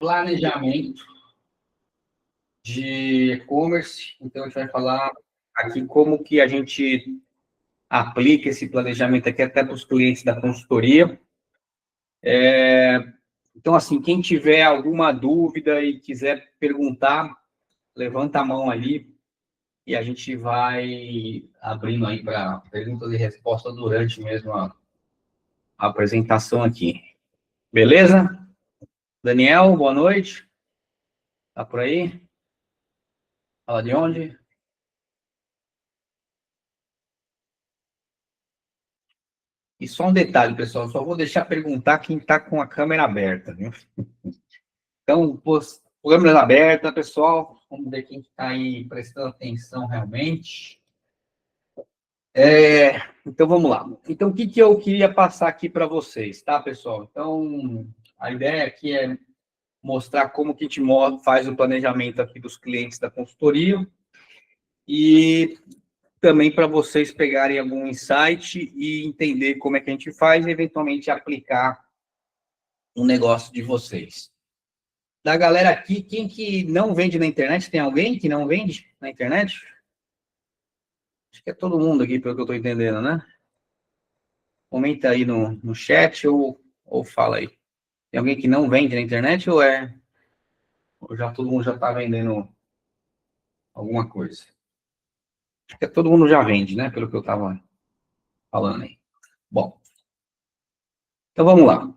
planejamento de e-commerce. Então, a gente vai falar aqui como que a gente aplica esse planejamento aqui até para os clientes da consultoria. Então, assim, quem tiver alguma dúvida e quiser perguntar, levanta a mão ali e a gente vai abrindo aí para perguntas e respostas durante mesmo a apresentação aqui. Beleza? Daniel, boa noite. Tá por aí? Fala de onde? E só um detalhe, pessoal, só vou deixar perguntar quem está com a câmera aberta, viu? Então, câmera aberta, pessoal, vamos ver quem está aí prestando atenção realmente. Então, vamos lá. Então, o que eu queria passar aqui para vocês, tá, pessoal? Então, a ideia aqui é mostrar como que a gente faz o planejamento aqui dos clientes da consultoria e também para vocês pegarem algum insight e entender como é que a gente faz e, eventualmente, aplicar um negócio de vocês. Da galera aqui, quem que não vende na internet? Tem alguém que não vende na internet? Acho que é todo mundo aqui, pelo que eu estou entendendo, né? Comenta aí no chat ou fala aí. Tem alguém que não vende na internet ou já todo mundo já está vendendo alguma coisa? Acho que todo mundo já vende, né? Pelo que eu estava falando aí. Bom, então vamos lá.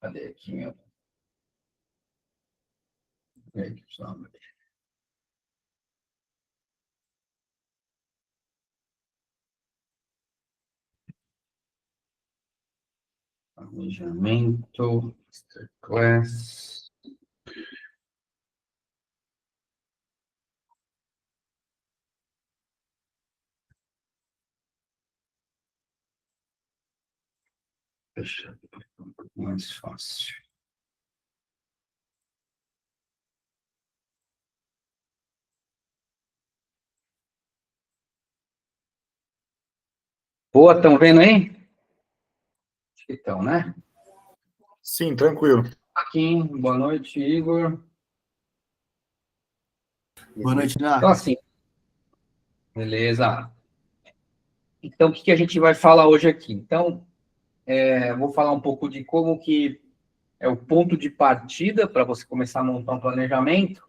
Cadê aqui meu? Planejamento, Masterclass. Deixa eu ver um pouco mais fácil. Boa, estão vendo aí? Acho que estão, né? Sim, tranquilo. Aqui, boa noite, Igor. Boa noite, Então, Nath. assim, beleza. Então, o que a gente vai falar hoje aqui? Então, vou falar um pouco de como que é o ponto de partida para você começar a montar um planejamento,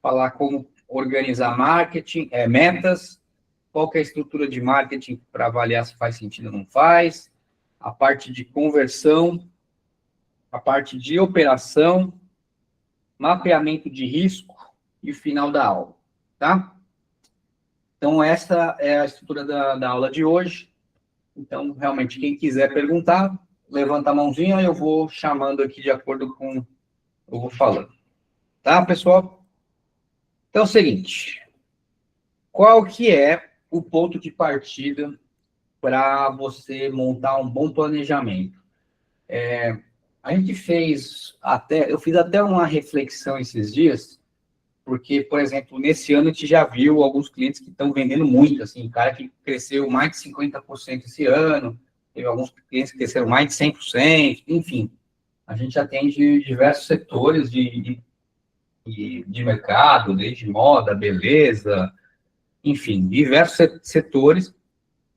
falar como organizar marketing, metas, qual que é a estrutura de marketing para avaliar se faz sentido ou não faz, a parte de conversão, a parte de operação, mapeamento de risco e o final da aula, tá? Então, essa é a estrutura da aula de hoje. Então, realmente, quem quiser perguntar, levanta a mãozinha e eu vou chamando aqui de acordo com o que eu vou falando. Tá, pessoal? Então, é o seguinte. Qual que é o ponto de partida para você montar um bom planejamento? A gente eu fiz até uma reflexão esses dias, porque, por exemplo, nesse ano a gente já viu alguns clientes que estão vendendo muito, assim, cara que cresceu mais de 50% esse ano, teve alguns clientes que cresceram mais de 100%, enfim. A gente atende diversos setores de mercado, desde moda, beleza, enfim, diversos setores,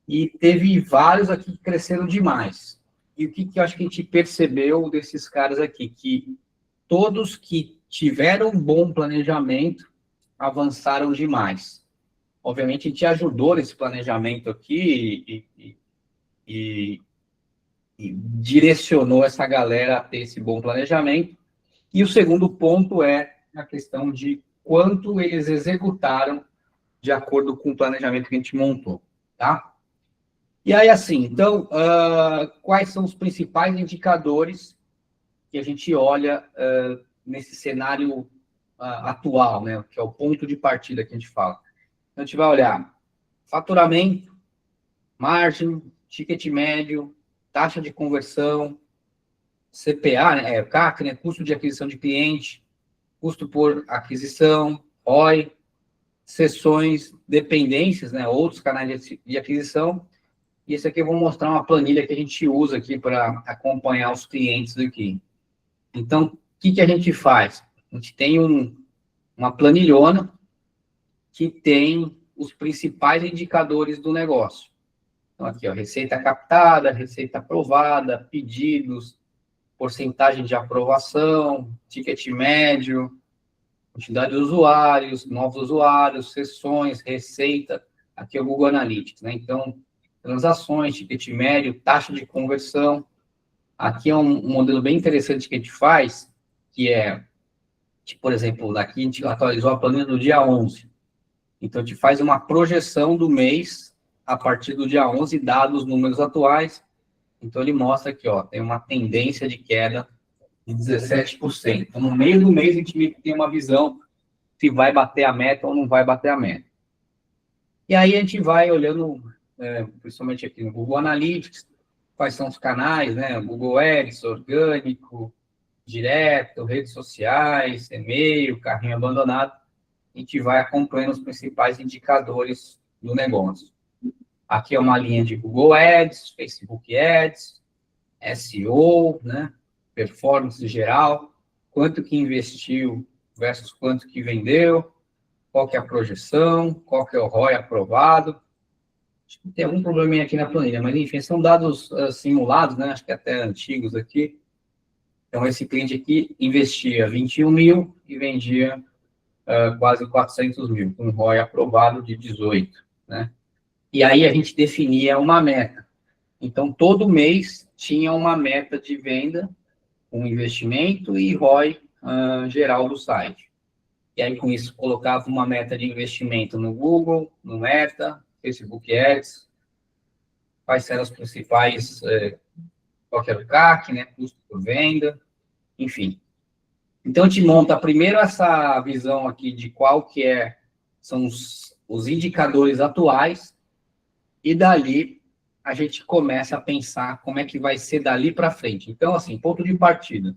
e teve vários aqui que cresceram demais. E o que eu acho que a gente percebeu desses caras aqui? Que todos que tiveram um bom planejamento avançaram demais. Obviamente, a gente ajudou nesse planejamento aqui e direcionou essa galera a ter esse bom planejamento. E o segundo ponto é a questão de quanto eles executaram de acordo com o planejamento que a gente montou, tá? E aí, assim, então, quais são os principais indicadores que a gente olha nesse cenário atual, né? Que é o ponto de partida que a gente fala. Então, a gente vai olhar faturamento, margem, ticket médio, taxa de conversão, CPA, né? CAC, né? Custo de aquisição de cliente, custo por aquisição, ROI, sessões, dependências, né? Outros canais de aquisição. E esse aqui eu vou mostrar uma planilha que a gente usa aqui para acompanhar os clientes aqui. Então, que a gente faz? A gente tem uma planilhona que tem os principais indicadores do negócio. Então, aqui, ó, receita captada, receita aprovada, pedidos, porcentagem de aprovação, ticket médio, quantidade de usuários, novos usuários, sessões, receita. Aqui é o Google Analytics, né? Então, transações, ticket médio, taxa de conversão. Aqui é um modelo bem interessante que a gente faz, que é, por exemplo, daqui a gente atualizou a planilha no dia 11. Então, a gente faz uma projeção do mês a partir do dia 11, dados os números atuais. Então, ele mostra aqui, ó, tem uma tendência de queda de 17%. Então, no meio do mês, a gente tem uma visão se vai bater a meta ou não vai bater a meta. E aí, a gente vai olhando, principalmente aqui no Google Analytics, quais são os canais, né? Google Ads, orgânico, direto, redes sociais, e-mail, carrinho abandonado. A gente vai acompanhando os principais indicadores do negócio. Aqui é uma linha de Google Ads, Facebook Ads, SEO, né? Performance geral, quanto que investiu versus quanto que vendeu, qual que é a projeção, qual que é o ROI aprovado. Acho que tem algum probleminha aqui na planilha, mas enfim, são dados simulados, né? Acho que até antigos aqui. Então, esse cliente aqui investia 21 mil e vendia quase 400 mil, com ROI aprovado de 18, né? E aí a gente definia uma meta. Então, todo mês tinha uma meta de venda, um investimento e ROI geral do site. E aí, com isso, colocava uma meta de investimento no Google, no Meta, Facebook Ads, quais eram os principais, qual que era o CAC, né, custo por venda, enfim. Então, a gente monta primeiro essa visão aqui de qual que são os indicadores atuais, e dali a gente começa a pensar como é que vai ser dali para frente. Então, assim, ponto de partida.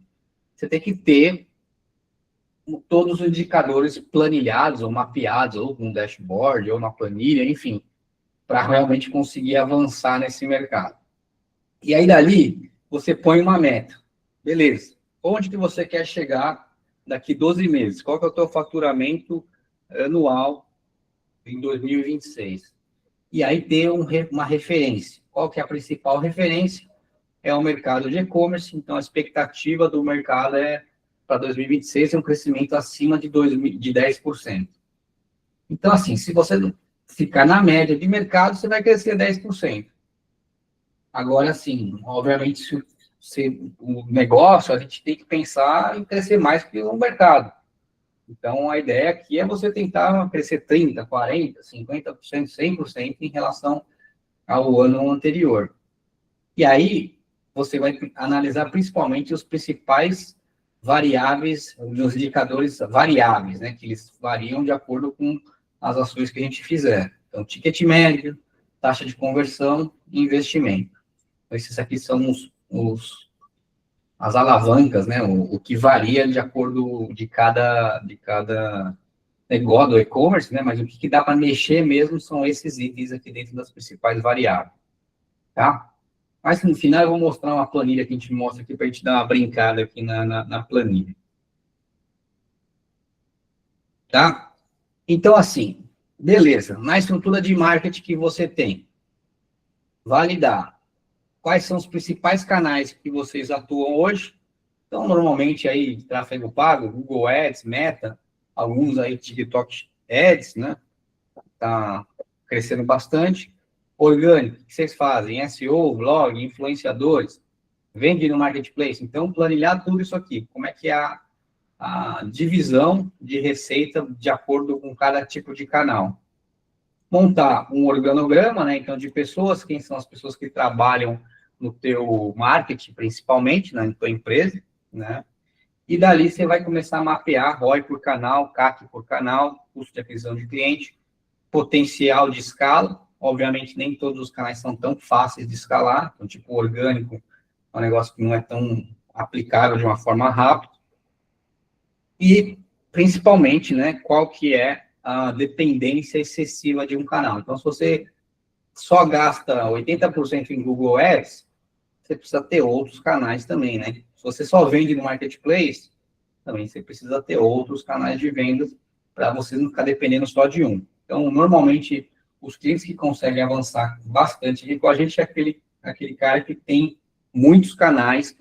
Você tem que ter todos os indicadores planilhados, ou mapeados, ou com um dashboard, ou uma planilha, enfim, para realmente conseguir avançar nesse mercado. E aí, dali, você põe uma meta. Beleza. Onde que você quer chegar daqui 12 meses? Qual que é o teu faturamento anual em 2026? E aí ter uma referência. Qual que é a principal referência? É o mercado de e-commerce. Então, a expectativa do mercado para 2026 é um crescimento acima de 10%. Então, assim, se você ficar na média de mercado, você vai crescer 10%. Agora, assim, obviamente, se o negócio, a gente tem que pensar em crescer mais que o mercado. Então, a ideia aqui é você tentar crescer 30%, 40%, 50%, 100% em relação ao ano anterior. E aí, você vai analisar principalmente os principais variáveis, os indicadores variáveis, né, que eles variam de acordo com as ações que a gente fizer. Então, ticket médio, taxa de conversão e investimento. Então, esses aqui são as alavancas, né, o que varia de acordo de cada negócio do e-commerce, né, mas o que dá para mexer mesmo são esses itens aqui dentro das principais variáveis, tá? Mas no final eu vou mostrar uma planilha que a gente mostra aqui para a gente dar uma brincada aqui na planilha. Tá? Então, assim, beleza. Na estrutura de marketing que você tem, validar quais são os principais canais que vocês atuam hoje. Então, normalmente aí, tráfego pago, Google Ads, Meta, alguns aí, TikTok Ads, né? Tá crescendo bastante. Orgânico, o que vocês fazem? SEO, blog, influenciadores, vende no marketplace. Então, planilhar tudo isso aqui. Como é que é a divisão de receita de acordo com cada tipo de canal. Montar um organograma, né? Então, de pessoas, quem são as pessoas que trabalham no teu marketing, principalmente, né, na tua empresa, né? E dali você vai começar a mapear ROI por canal, CAC por canal, custo de aquisição de cliente, potencial de escala. Obviamente, nem todos os canais são tão fáceis de escalar. Então, tipo, o orgânico é um negócio que não é tão aplicável de uma forma rápida. E, principalmente, né, qual que é a dependência excessiva de um canal. Então, se você só gasta 80% em Google Ads, você precisa ter outros canais também, né? Se você só vende no Marketplace, também você precisa ter outros canais de venda para você não ficar dependendo só de um. Então, normalmente, os clientes que conseguem avançar bastante com a gente é aquele cara que tem muitos canais,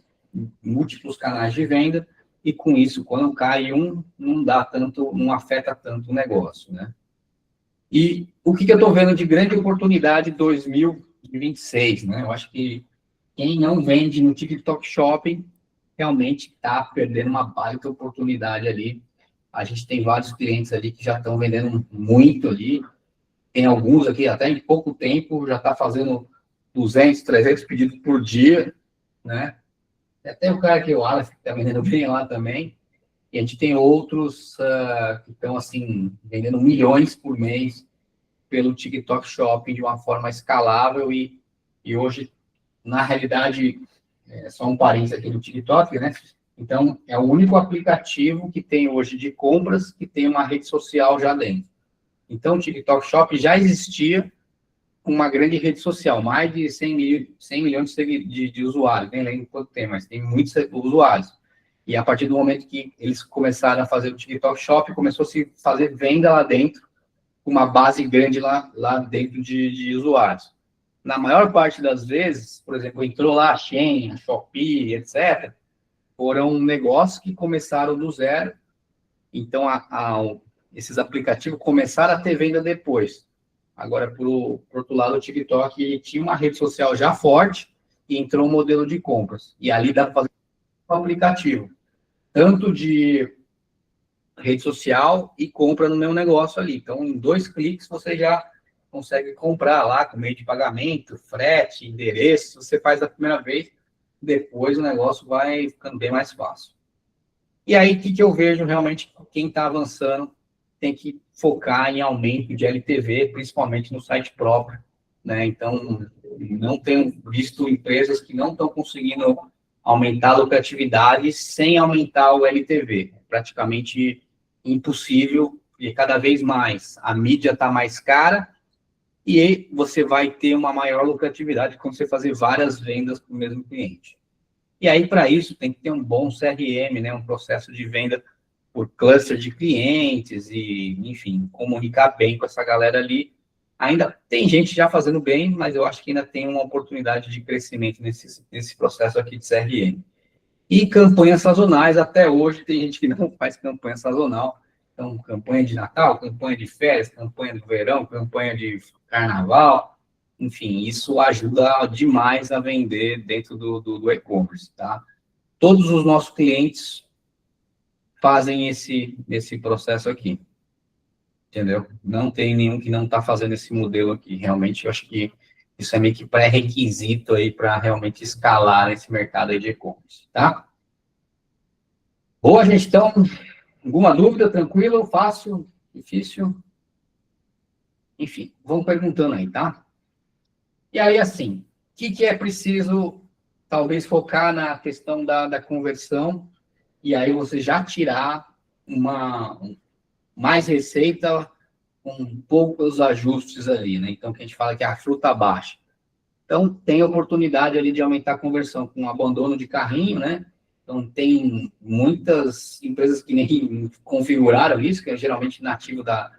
múltiplos canais de venda, e com isso, quando cai um, não afeta tanto o negócio, né? E o que eu estou vendo de grande oportunidade em 2026, né? Eu acho que quem não vende no TikTok Shopping realmente está perdendo uma baita oportunidade ali. A gente tem vários clientes ali que já estão vendendo muito ali. Tem alguns aqui, até em pouco tempo, já está fazendo 200, 300 pedidos por dia, né? Até o cara que o Aleph, que está vendendo bem lá também. E a gente tem outros que estão, assim, vendendo milhões por mês pelo TikTok Shopping de uma forma escalável e hoje, na realidade, só um parênteses aqui do TikTok, né? Então, é o único aplicativo que tem hoje de compras que tem uma rede social já dentro. Então, o TikTok Shop já existia uma grande rede social, mais de 100 milhões de usuários, nem lembro quanto tem, mas tem muitos usuários. E a partir do momento que eles começaram a fazer o TikTok Shop, começou a se fazer venda lá dentro, com uma base grande lá dentro de usuários. Na maior parte das vezes, por exemplo, entrou lá a Shein, a Shopee, etc., foram negócios que começaram do zero. Então, esses aplicativos começaram a ter venda depois. Agora, por outro lado, o TikTok tinha uma rede social já forte e entrou um modelo de compras. E ali dá para fazer um aplicativo, tanto de rede social e compra no meu negócio ali. Então, em 2 cliques, você já consegue comprar lá com meio de pagamento, frete, endereço. Você faz a primeira vez, depois o negócio vai ficando bem mais fácil. E aí, o que eu vejo realmente, quem está avançando tem que focar em aumento de LTV, principalmente no site próprio, né? Então, não tenho visto empresas que não estão conseguindo aumentar a lucratividade sem aumentar o LTV. É praticamente impossível, e cada vez mais a mídia está mais cara e você vai ter uma maior lucratividade quando você fazer várias vendas para o mesmo cliente. E aí, para isso, tem que ter um bom CRM, né? Um processo de venda por cluster de clientes e, enfim, comunicar bem com essa galera ali. Ainda tem gente já fazendo bem, mas eu acho que ainda tem uma oportunidade de crescimento nesse processo aqui de CRM. E campanhas sazonais, até hoje tem gente que não faz campanha sazonal. Então, campanha de Natal, campanha de férias, campanha do verão, campanha de carnaval. Enfim, isso ajuda demais a vender dentro do e-commerce, tá? Todos os nossos clientes fazem esse processo aqui, entendeu? Não tem nenhum que não está fazendo esse modelo aqui. Realmente, eu acho que isso é meio que pré-requisito aí para realmente escalar esse mercado aí de e-commerce, tá? Boa, gente. Então, alguma dúvida? Tranquilo? Fácil? Difícil? Enfim, vamos perguntando aí, tá? E aí, assim, o que é preciso, talvez, focar na questão da conversão e aí você já tirar mais receita com poucos ajustes ali, né? Então, que a gente fala que é a fruta baixa. Então, tem oportunidade ali de aumentar a conversão com abandono de carrinho, né? Então, tem muitas empresas que nem configuraram isso, que é geralmente nativo da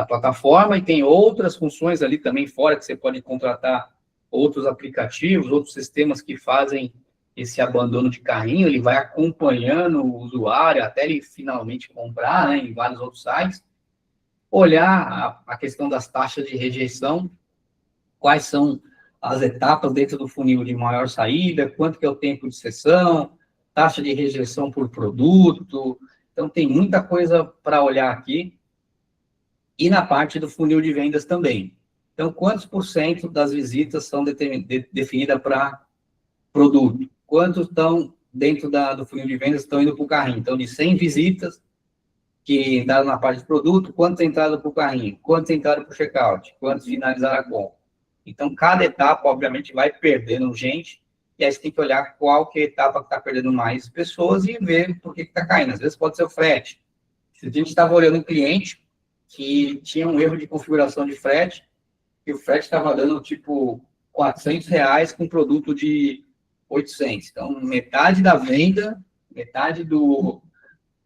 plataforma, e tem outras funções ali também fora que você pode contratar outros aplicativos, outros sistemas que fazem esse abandono de carrinho, ele vai acompanhando o usuário até ele finalmente comprar, né, em vários outros sites. Olhar a questão das taxas de rejeição, quais são as etapas dentro do funil de maior saída, quanto que é o tempo de sessão, taxa de rejeição por produto. Então, tem muita coisa para olhar aqui. E na parte do funil de vendas também. Então, quantos por cento das visitas são definidas para produto? Quantos estão dentro do funil de vendas estão indo para o carrinho? Então, de 100 visitas que entraram na parte de produto, quantos entraram para o carrinho? Quantos entraram para o checkout? Quantos finalizaram a compra? Então, cada etapa, obviamente, vai perdendo gente, e aí você tem que olhar qual que é a etapa que está perdendo mais pessoas e ver por que está caindo. Às vezes pode ser o frete. Se a gente estava olhando um cliente que tinha um erro de configuração de frete, e o frete estava dando, tipo, R$400 com produto de 800. Então, metade da venda, metade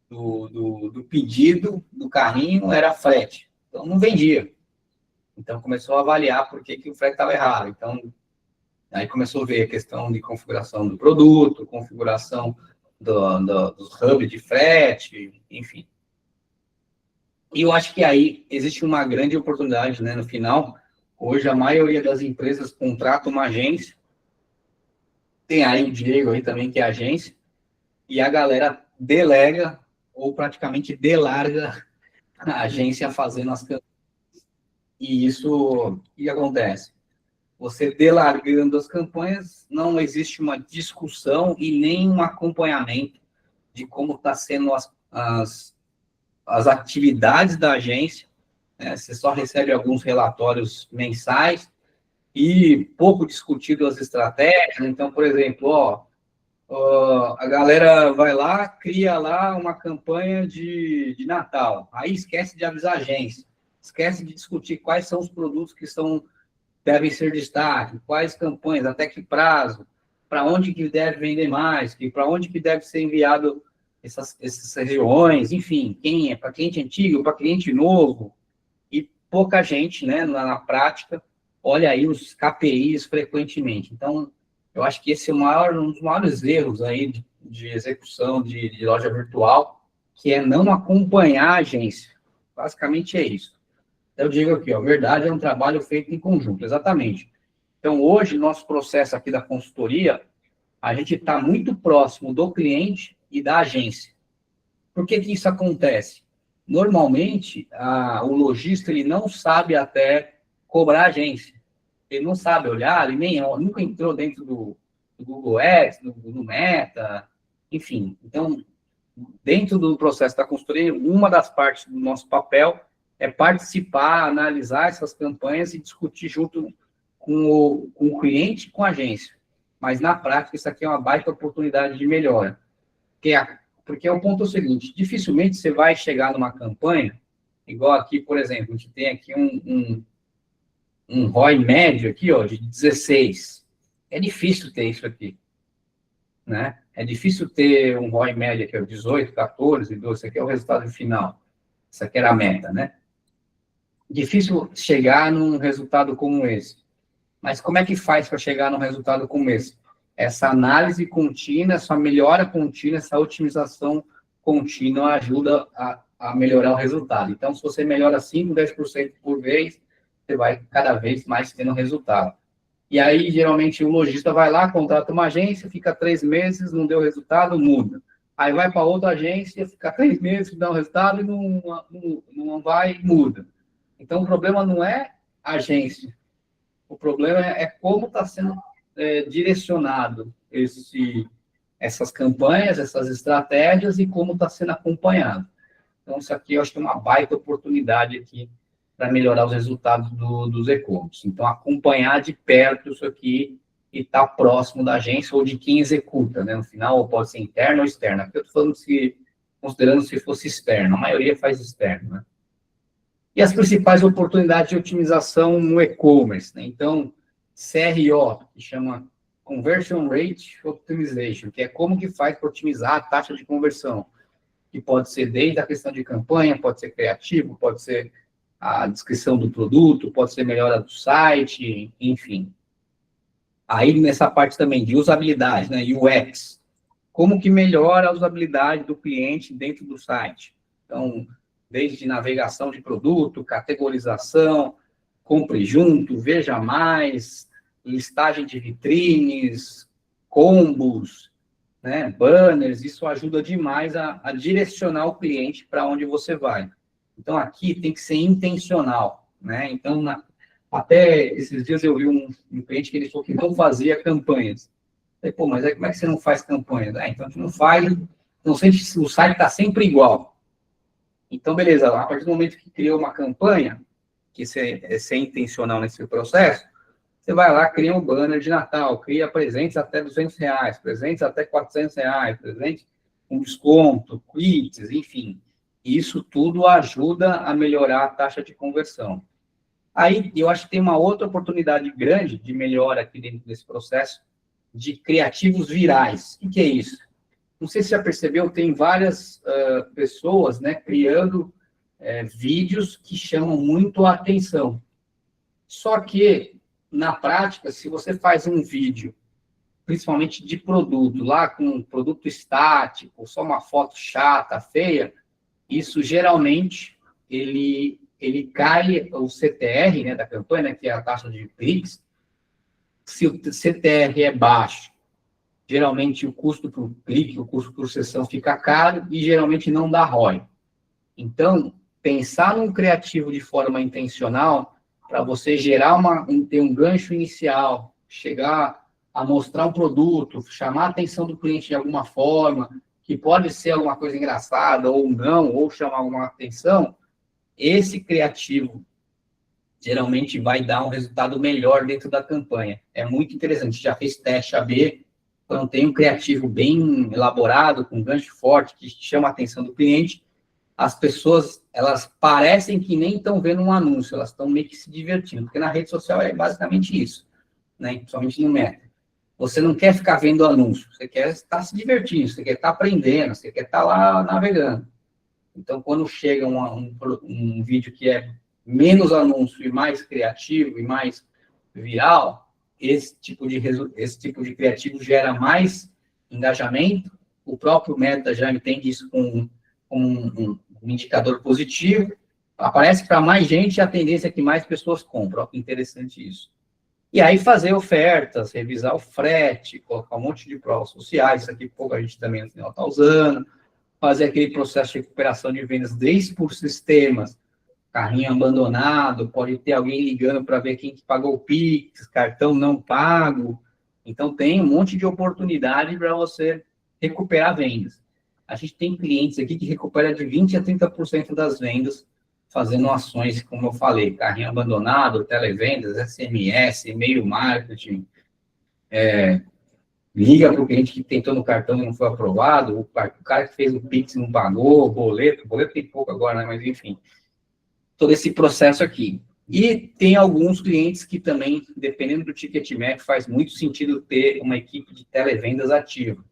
do pedido do carrinho era frete. Então, não vendia. Então, começou a avaliar por que o frete estava errado. Então, aí começou a ver a questão de configuração do produto, configuração dos hubs de frete, enfim. E eu acho que aí existe uma grande oportunidade, né? No final, hoje a maioria das empresas contrata uma agência, tem aí o Diego aí também, que é agência, e a galera delega ou praticamente delarga a agência fazendo as campanhas. E isso, o que acontece? Você delargando as campanhas, não existe uma discussão e nem um acompanhamento de como está sendo as atividades da agência, né? Você só recebe alguns relatórios mensais e pouco discutido as estratégias. Então, por exemplo, a galera vai lá, cria lá uma campanha de Natal, aí esquece de avisar a agência, esquece de discutir quais são os produtos que devem ser destaque, quais campanhas, até que prazo, para onde que deve vender mais, para onde que deve ser enviado essas regiões, enfim, quem é para cliente antigo, para cliente novo, e pouca gente, né, na prática, olha aí os KPIs frequentemente. Então, eu acho que esse é um dos maiores erros aí de execução de loja virtual, que é não acompanhar a agência. Basicamente é isso. Eu digo aqui, verdade é um trabalho feito em conjunto, exatamente. Então, hoje, nosso processo aqui da consultoria, a gente está muito próximo do cliente e da agência. Por que isso acontece? Normalmente, o lojista ele não sabe até cobrar a agência. Ele não sabe olhar, ele nunca entrou dentro do Google Ads, do Meta, enfim. Então, dentro do processo da consultoria, uma das partes do nosso papel é participar, analisar essas campanhas e discutir junto com o cliente e com a agência. Mas, na prática, isso aqui é uma baita oportunidade de melhora. Porque o ponto é o seguinte, dificilmente você vai chegar numa campanha, igual aqui, por exemplo, a gente tem aqui um ROI médio aqui, de 16. É difícil ter isso aqui, né? É difícil ter um ROI médio aqui, 18, 14, 12, isso aqui é o resultado final. Isso aqui era a meta, né? Difícil chegar num resultado como esse. Mas como é que faz para chegar num resultado como esse? Essa análise contínua, essa melhora contínua, essa otimização contínua ajuda a melhorar o resultado. Então, se você melhora 5%, 10% por vez, você vai cada vez mais tendo resultado. E aí, geralmente, o lojista vai lá, contrata uma agência, fica 3 meses, não deu resultado, muda. Aí vai para outra agência, fica 3 meses, dá um resultado e não vai, muda. Então, o problema não é a agência. O problema é como está sendo direcionado essas campanhas, essas estratégias e como está sendo acompanhado. Então, isso aqui eu acho que é uma baita oportunidade aqui para melhorar os resultados dos e-commerce. Então, acompanhar de perto isso aqui e estar próximo da agência ou de quem executa, né? No final, pode ser interno ou externo. Aqui eu estou falando considerando se fosse externo. A maioria faz externo, né? E as principais oportunidades de otimização no e-commerce, né? Então, CRO, que chama Conversion Rate Optimization, que é como que faz para otimizar a taxa de conversão, que pode ser desde a questão de campanha, pode ser criativo, pode ser a descrição do produto, pode ser melhora do site, enfim. Aí, nessa parte também de usabilidade, né, UX, como que melhora a usabilidade do cliente dentro do site. Então, desde navegação de produto, categorização, compre junto, veja mais, listagem de vitrines, combos, né, banners, isso ajuda demais a direcionar o cliente para onde você vai. Então, aqui tem que ser intencional, né? Então, até esses dias eu vi um cliente que ele falou que não fazia campanhas. Eu falei, mas como é que você não faz campanhas? Então, a gente não faz, então, o site está sempre igual. Então, beleza, a partir do momento que criou uma campanha, que é ser intencional nesse processo, você vai lá, cria um banner de Natal, cria presentes até R$200, presentes até R$400, presentes com desconto, quizzes, enfim. Isso tudo ajuda a melhorar a taxa de conversão. Aí, eu acho que tem uma outra oportunidade grande de melhora aqui dentro desse processo de criativos virais. O que é isso? não sei se você já percebeu, tem várias pessoas, né, criando vídeos que chamam muito a atenção. Só que, na prática, se você faz um vídeo, principalmente de produto, lá com um produto estático, só uma foto chata, feia, isso geralmente, ele cai, o CTR, né, da campanha, né, que é a taxa de cliques. Se o CTR é baixo, geralmente o custo por clique, o custo por sessão fica caro e geralmente não dá ROI. Então, pensar num criativo de forma intencional para você gerar ter um gancho inicial, chegar a mostrar um produto, chamar a atenção do cliente de alguma forma, que pode ser alguma coisa engraçada ou não, ou chamar alguma atenção, esse criativo geralmente vai dar um resultado melhor dentro da campanha. É muito interessante, já fez teste AB, quando tem um criativo bem elaborado, com um gancho forte, que chama a atenção do cliente, as pessoas, elas parecem que nem estão vendo um anúncio, elas estão meio que se divertindo, porque na rede social é basicamente isso, né? Principalmente no Meta. Você não quer ficar vendo anúncio, você quer estar se divertindo, você quer estar aprendendo, você quer estar lá navegando. Então, quando chega um vídeo que é menos anúncio e mais criativo e mais viral, esse tipo de criativo gera mais engajamento. O próprio Meta já entende isso com um indicador positivo. Aparece para mais gente e a tendência é que mais pessoas compram. Olha que interessante isso. E aí fazer ofertas, revisar o frete, colocar um monte de provas sociais, isso aqui pouca gente também no final está usando, fazer aquele processo de recuperação de vendas desde por sistemas, carrinho abandonado, pode ter alguém ligando para ver quem que pagou o Pix, cartão não pago. Então, tem um monte de oportunidade para você recuperar vendas. A gente tem clientes aqui que recupera de 20% a 30% das vendas, fazendo ações, como eu falei, carrinho abandonado, televendas, SMS, e-mail marketing, liga para o cliente que tentou no cartão e não foi aprovado, o cara que fez o Pix não pagou, boleto tem pouco agora, né? Mas enfim, todo esse processo aqui. E tem alguns clientes que também, dependendo do ticket médio, faz muito sentido ter uma equipe de televendas ativa.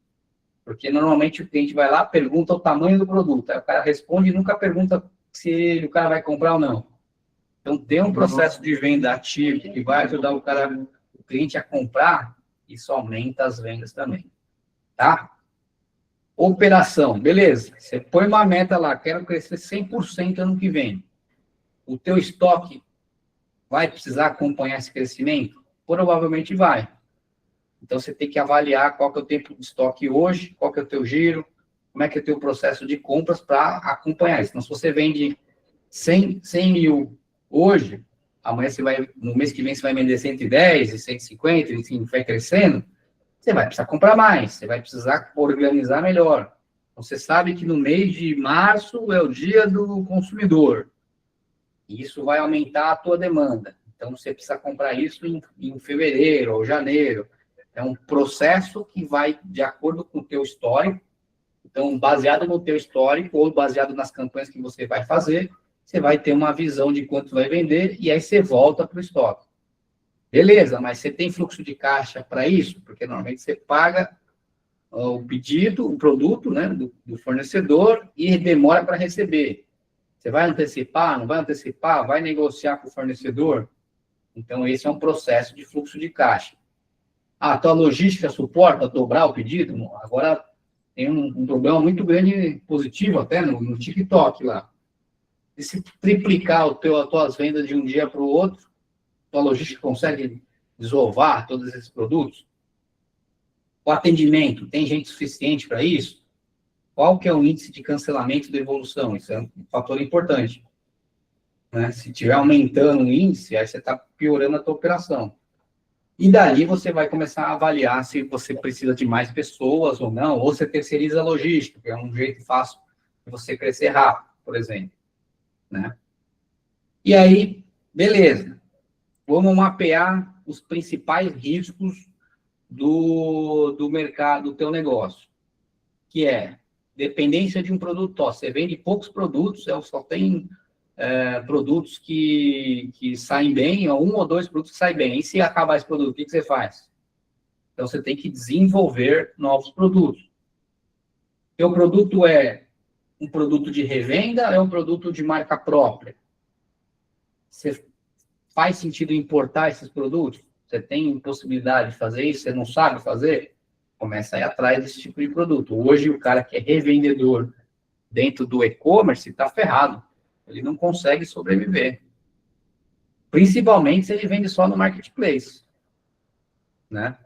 Porque normalmente o cliente vai lá, pergunta o tamanho do produto, aí o cara responde e nunca pergunta se o cara vai comprar ou não. Então, ter um processo de venda ativo que vai ajudar o cliente a comprar, isso aumenta as vendas também, tá? Operação, beleza. Você põe uma meta lá, quero crescer 100% ano que vem. O teu estoque vai precisar acompanhar esse crescimento? Provavelmente vai. Então, você tem que avaliar qual que é o tempo de estoque hoje, qual que é o teu giro, como é que é o teu processo de compras para acompanhar isso. Então, se você vende 100 mil hoje, amanhã no mês que vem você vai vender 110, 150, enfim, vai crescendo, você vai precisar comprar mais, você vai precisar organizar melhor. Então, você sabe que no mês de março é o dia do consumidor. E isso vai aumentar a tua demanda. Então, você precisa comprar isso em fevereiro ou janeiro. É um processo que vai de acordo com o teu histórico. Então, baseado no teu histórico ou baseado nas campanhas que você vai fazer, você vai ter uma visão de quanto vai vender e aí você volta para o estoque. Beleza, mas você tem fluxo de caixa para isso? Porque normalmente você paga o pedido, o produto, né, do fornecedor e demora para receber. Você vai antecipar, não vai antecipar, vai negociar com o fornecedor? Então, esse é um processo de fluxo de caixa. A tua logística suporta dobrar o pedido? Agora tem um problema muito grande, positivo até, no TikTok lá. E se triplicar as tuas vendas de um dia para o outro, tua logística consegue desovar todos esses produtos? O atendimento, tem gente suficiente para isso? Qual que é o índice de cancelamento e devolução? Isso é um fator importante, né? Se estiver aumentando o índice, aí você está piorando a tua operação. E daí você vai começar a avaliar se você precisa de mais pessoas ou não, ou você terceiriza a logística, que é um jeito fácil de você crescer rápido, por exemplo, né? E aí, beleza. Vamos mapear os principais riscos do mercado, do teu negócio, que é dependência de um produto. Você vende poucos produtos, só tem produtos que saem bem, ou 1 ou 2 produtos que saem bem. E se acabar esse produto, o que você faz? Então, você tem que desenvolver novos produtos. Seu produto é um produto de revenda, é um produto de marca própria? Você faz sentido importar esses produtos? Você tem possibilidade de fazer isso? Você não sabe fazer? Começa a ir atrás desse tipo de produto. Hoje, o cara que é revendedor dentro do e-commerce está ferrado. Ele não consegue sobreviver. Principalmente se ele vende só no marketplace, né?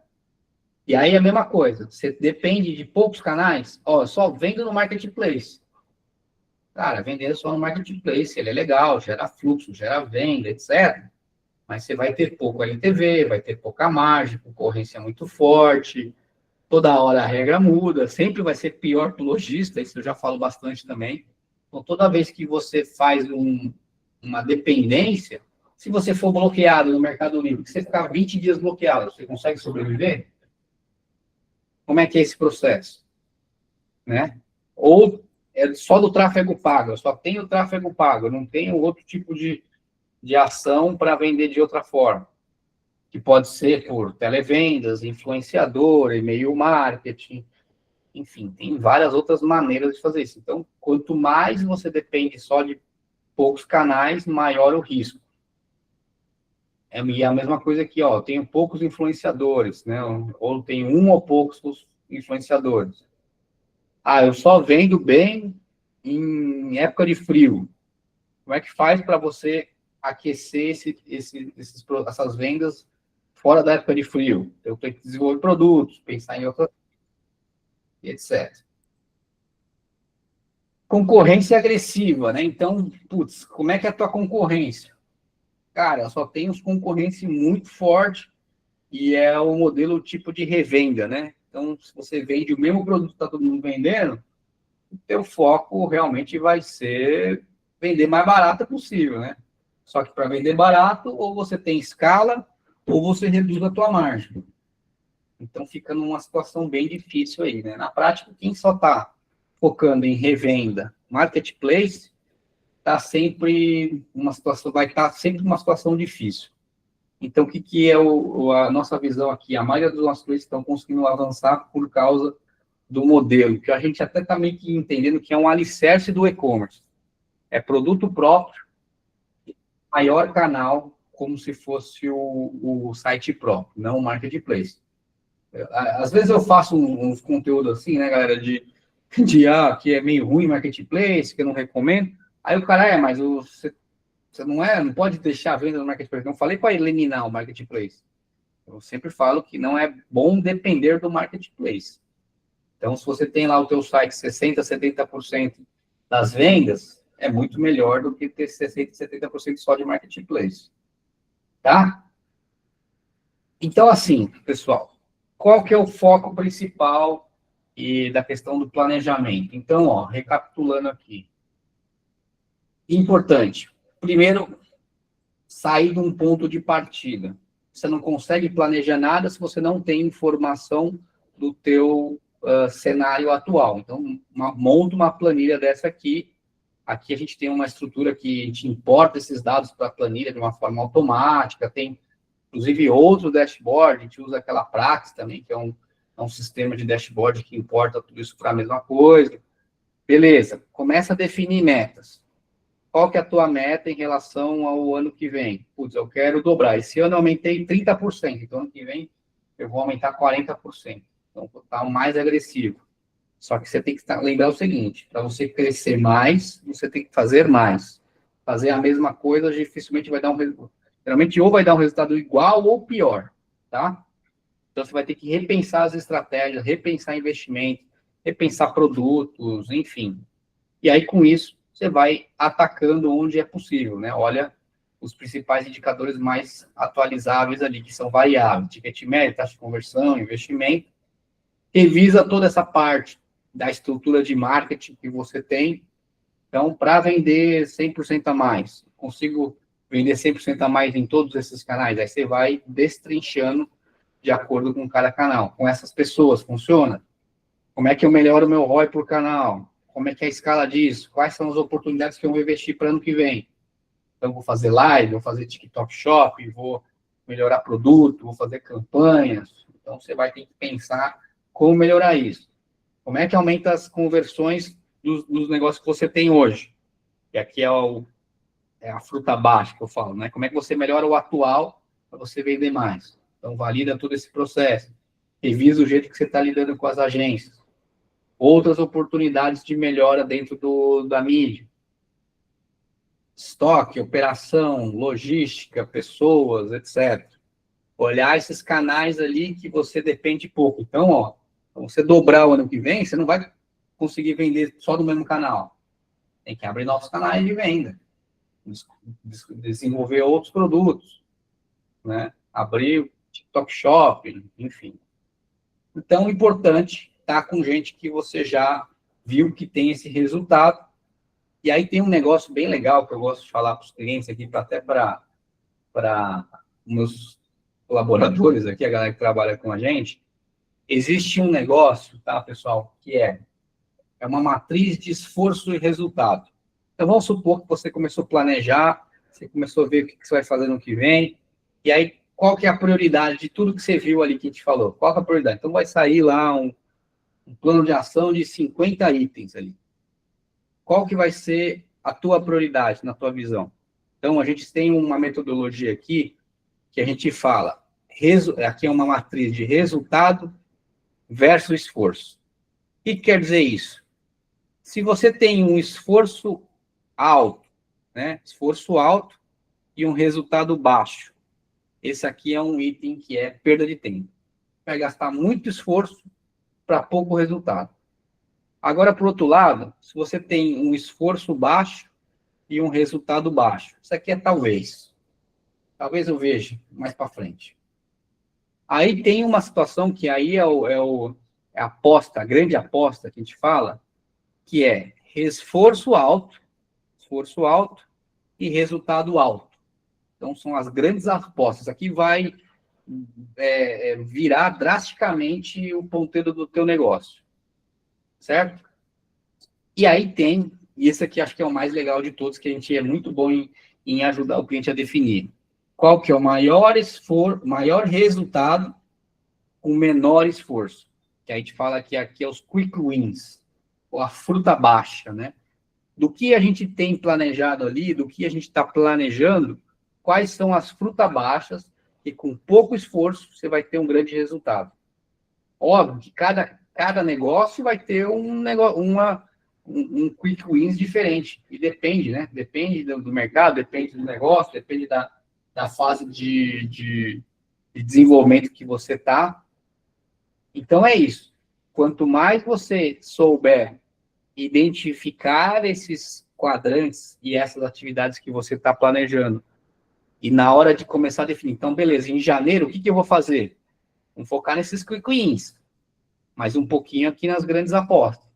E aí é a mesma coisa. Você depende de poucos canais. Ó, só vendo no marketplace. Cara, vender só no marketplace, ele é legal, gera fluxo, gera venda, etc. Mas você vai ter pouco LTV, vai ter pouca margem, concorrência muito forte, toda hora a regra muda, sempre vai ser pior para o lojista, isso eu já falo bastante também. Então, toda vez que você faz uma dependência, se você for bloqueado no Mercado Livre, se você ficar 20 dias bloqueado, você consegue sobreviver? Como é que é esse processo? Né? Ou é só do tráfego pago, eu só tenho tráfego pago, eu não tenho outro tipo de ação para vender de outra forma, que pode ser por televendas, influenciador, e-mail marketing, enfim, tem várias outras maneiras de fazer isso. Então, quanto mais você depende só de poucos canais, maior o risco. E a mesma coisa aqui, ó, eu tenho poucos influenciadores, né? Ou tenho um ou poucos influenciadores. Ah, eu só vendo bem em época de frio. Como é que faz para você aquecer essas vendas fora da época de frio? Eu tenho que desenvolver produtos, pensar em outras, etc. Concorrência agressiva, né? Então, putz, como é que é a tua concorrência? Cara, só tem os concorrência muito forte e é o modelo tipo de revenda, né? Então, se você vende o mesmo produto que está todo mundo vendendo, o teu foco realmente vai ser vender mais barato possível, né? Só que para vender barato, ou você tem escala, ou você reduz a tua margem. Então fica numa situação bem difícil aí, né? Na prática, quem só está focando em revenda, marketplace, tá sempre uma situação, vai estar sempre uma situação difícil. Então, o que é a nossa visão aqui? A maioria dos nossos clientes estão conseguindo avançar por causa do modelo, que a gente até está meio que entendendo que é um alicerce do e-commerce. É produto próprio, maior canal, como se fosse o site próprio, não o marketplace. Às vezes eu faço uns conteúdos assim, né, galera, que é meio ruim marketplace, que eu não recomendo. Aí o cara, mas você não pode deixar a venda no marketplace. Não falei para eliminar o marketplace. Eu sempre falo que não é bom depender do marketplace. Então, se você tem lá o teu site 60%, 70% das vendas, é muito melhor do que ter 60%, 70% só de marketplace. Tá? Então, assim, pessoal, qual que é o foco principal da questão do planejamento? Então, ó, recapitulando aqui. Importante. Primeiro, sair de um ponto de partida. Você não consegue planejar nada se você não tem informação do teu cenário atual. Então, monta uma planilha dessa aqui. Aqui a gente tem uma estrutura que a gente importa esses dados para a planilha de uma forma automática. Tem, inclusive, outro dashboard. A gente usa aquela Praxis também, que é um sistema de dashboard que importa tudo isso para a mesma coisa. Beleza, começa a definir metas. Qual que é a tua meta em relação ao ano que vem? Putz, eu quero dobrar. Esse ano eu aumentei 30%, então ano que vem eu vou aumentar 40%. Então, vou estar mais agressivo. Só que você tem que lembrar o seguinte, para você crescer mais, você tem que fazer mais. Fazer a mesma coisa dificilmente vai dar um resultado. Geralmente ou vai dar um resultado igual ou pior, tá? Então, você vai ter que repensar as estratégias, repensar investimento, repensar produtos, enfim. E aí, com isso, você vai atacando onde é possível, né? Olha os principais indicadores mais atualizáveis ali, que são variáveis, ticket médio, taxa de conversão, investimento. Revisa toda essa parte da estrutura de marketing que você tem. Então, para vender 100% a mais, consigo vender 100% a mais em todos esses canais, aí você vai destrinchando de acordo com cada canal. Com essas pessoas, funciona? Como é que eu melhoro o meu ROI por canal? Como é que é a escala disso? Quais são as oportunidades que eu vou investir para ano que vem? Então, vou fazer live, vou fazer TikTok Shop, vou melhorar produto, vou fazer campanhas. Então, você vai ter que pensar como melhorar isso. Como é que aumenta as conversões dos negócios que você tem hoje? E aqui é a fruta baixa que eu falo, né? Como é que você melhora o atual para você vender mais? Então, valida todo esse processo. Revisa o jeito que você está lidando com as agências. Outras oportunidades de melhora dentro da mídia. Estoque, operação, logística, pessoas, etc. Olhar esses canais ali que você depende pouco. Então, ó, você dobrar o ano que vem, você não vai conseguir vender só no mesmo canal. Tem que abrir novos canais de venda. Desenvolver outros produtos, né? Abrir o TikTok Shop, enfim. Então, é importante estar com gente que você já viu que tem esse resultado. E aí tem um negócio bem legal que eu gosto de falar para os clientes aqui, até para meus colaboradores aqui, a galera que trabalha com a gente. Existe um negócio, tá, pessoal, que é uma matriz de esforço e resultado. Então, vamos supor que você começou a planejar, você começou a ver o que você vai fazer no que vem, e aí, qual que é a prioridade de tudo que você viu ali que a gente falou? Qual que é a prioridade? Então, vai sair lá um plano de ação de 50 itens ali. Qual que vai ser a tua prioridade, na tua visão? Então, a gente tem uma metodologia aqui que a gente fala, aqui é uma matriz de resultado versus esforço. O que quer dizer isso? Se você tem um esforço alto, né? Esforço alto e um resultado baixo, esse aqui é um item que é perda de tempo. Vai gastar muito esforço para pouco resultado. Agora, por outro lado, se você tem um esforço baixo e um resultado baixo, isso aqui é talvez. Talvez eu veja mais para frente. Aí tem uma situação que aí é a aposta, a grande aposta que a gente fala, que é esforço alto e resultado alto. Então, são as grandes apostas. Aqui vai virar drasticamente o ponteiro do teu negócio. Certo? E aí e esse aqui acho que é o mais legal de todos, que a gente é muito bom em ajudar o cliente a definir. Qual que é o maior resultado com menor esforço? Que a gente fala que aqui é os quick wins, ou a fruta baixa, né? Do que a gente tem planejado ali, do que a gente está planejando, quais são as frutas baixas e com pouco esforço você vai ter um grande resultado. Óbvio que cada negócio vai ter um quick wins diferente. E depende, né? Depende do mercado, depende do negócio, depende da fase de desenvolvimento que você está. Então, é isso. Quanto mais você souber identificar esses quadrantes e essas atividades que você está planejando, e na hora de começar a definir, então, beleza, em janeiro, o que eu vou fazer? Vamos focar nesses quick wins, mas um pouquinho aqui nas grandes apostas.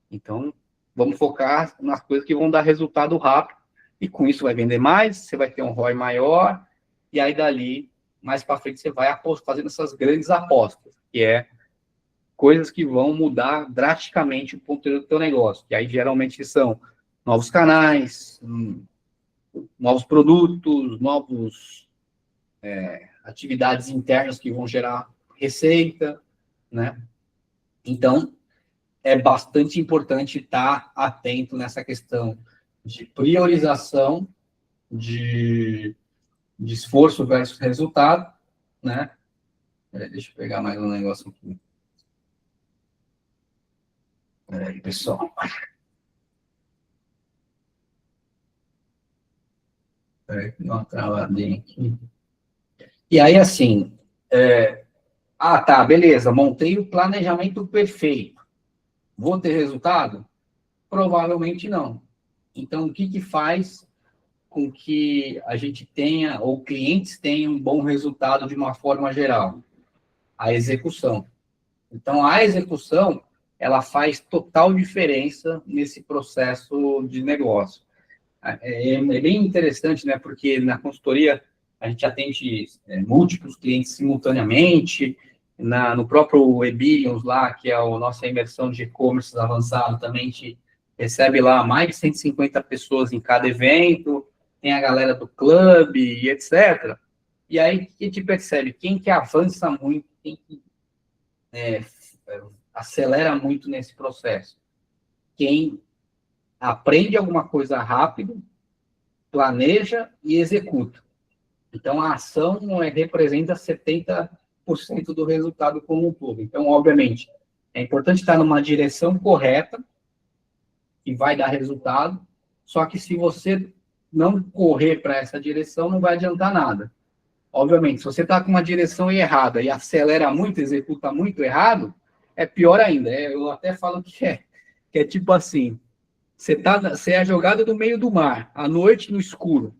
Então, vamos focar nas coisas que vão dar resultado rápido, e com isso vai vender mais, você vai ter um ROI maior, e aí dali, mais para frente, você vai fazendo essas grandes apostas, que é coisas que vão mudar drasticamente o ponteiro do teu negócio, que aí geralmente são novos canais, novos produtos, atividades internas que vão gerar receita, né? Então, é bastante importante estar atento nessa questão de priorização, de esforço versus resultado, né? Deixa eu pegar mais um negócio aqui. Peraí, pessoal. Peraí, uma travadinha aqui. E aí, assim, tá, beleza, montei o planejamento perfeito. Vou ter resultado? Provavelmente não. Então, o que faz com que a gente tenha, ou clientes tenham um bom resultado de uma forma geral? A execução. Então, a execução, ela faz total diferença nesse processo de negócio. É bem interessante, né? Porque na consultoria a gente atende múltiplos clientes simultaneamente, no próprio Ebilions lá, que é a nossa imersão de e-commerce avançado, também a gente recebe lá mais de 150 pessoas em cada evento, tem a galera do clube e etc. E aí, o que a gente percebe? Quem que avança muito, quem que acelera muito nesse processo? Quem aprende alguma coisa rápido, planeja e executa. Então, a ação representa 70% do resultado como um todo. Então, obviamente, é importante estar numa direção correta, que vai dar resultado, só que se você não correr para essa direção, não vai adiantar nada. Obviamente, se você está com uma direção errada e acelera muito, executa muito errado, é pior ainda. Eu até falo que é tipo assim, você é jogado no meio do mar, à noite, no escuro.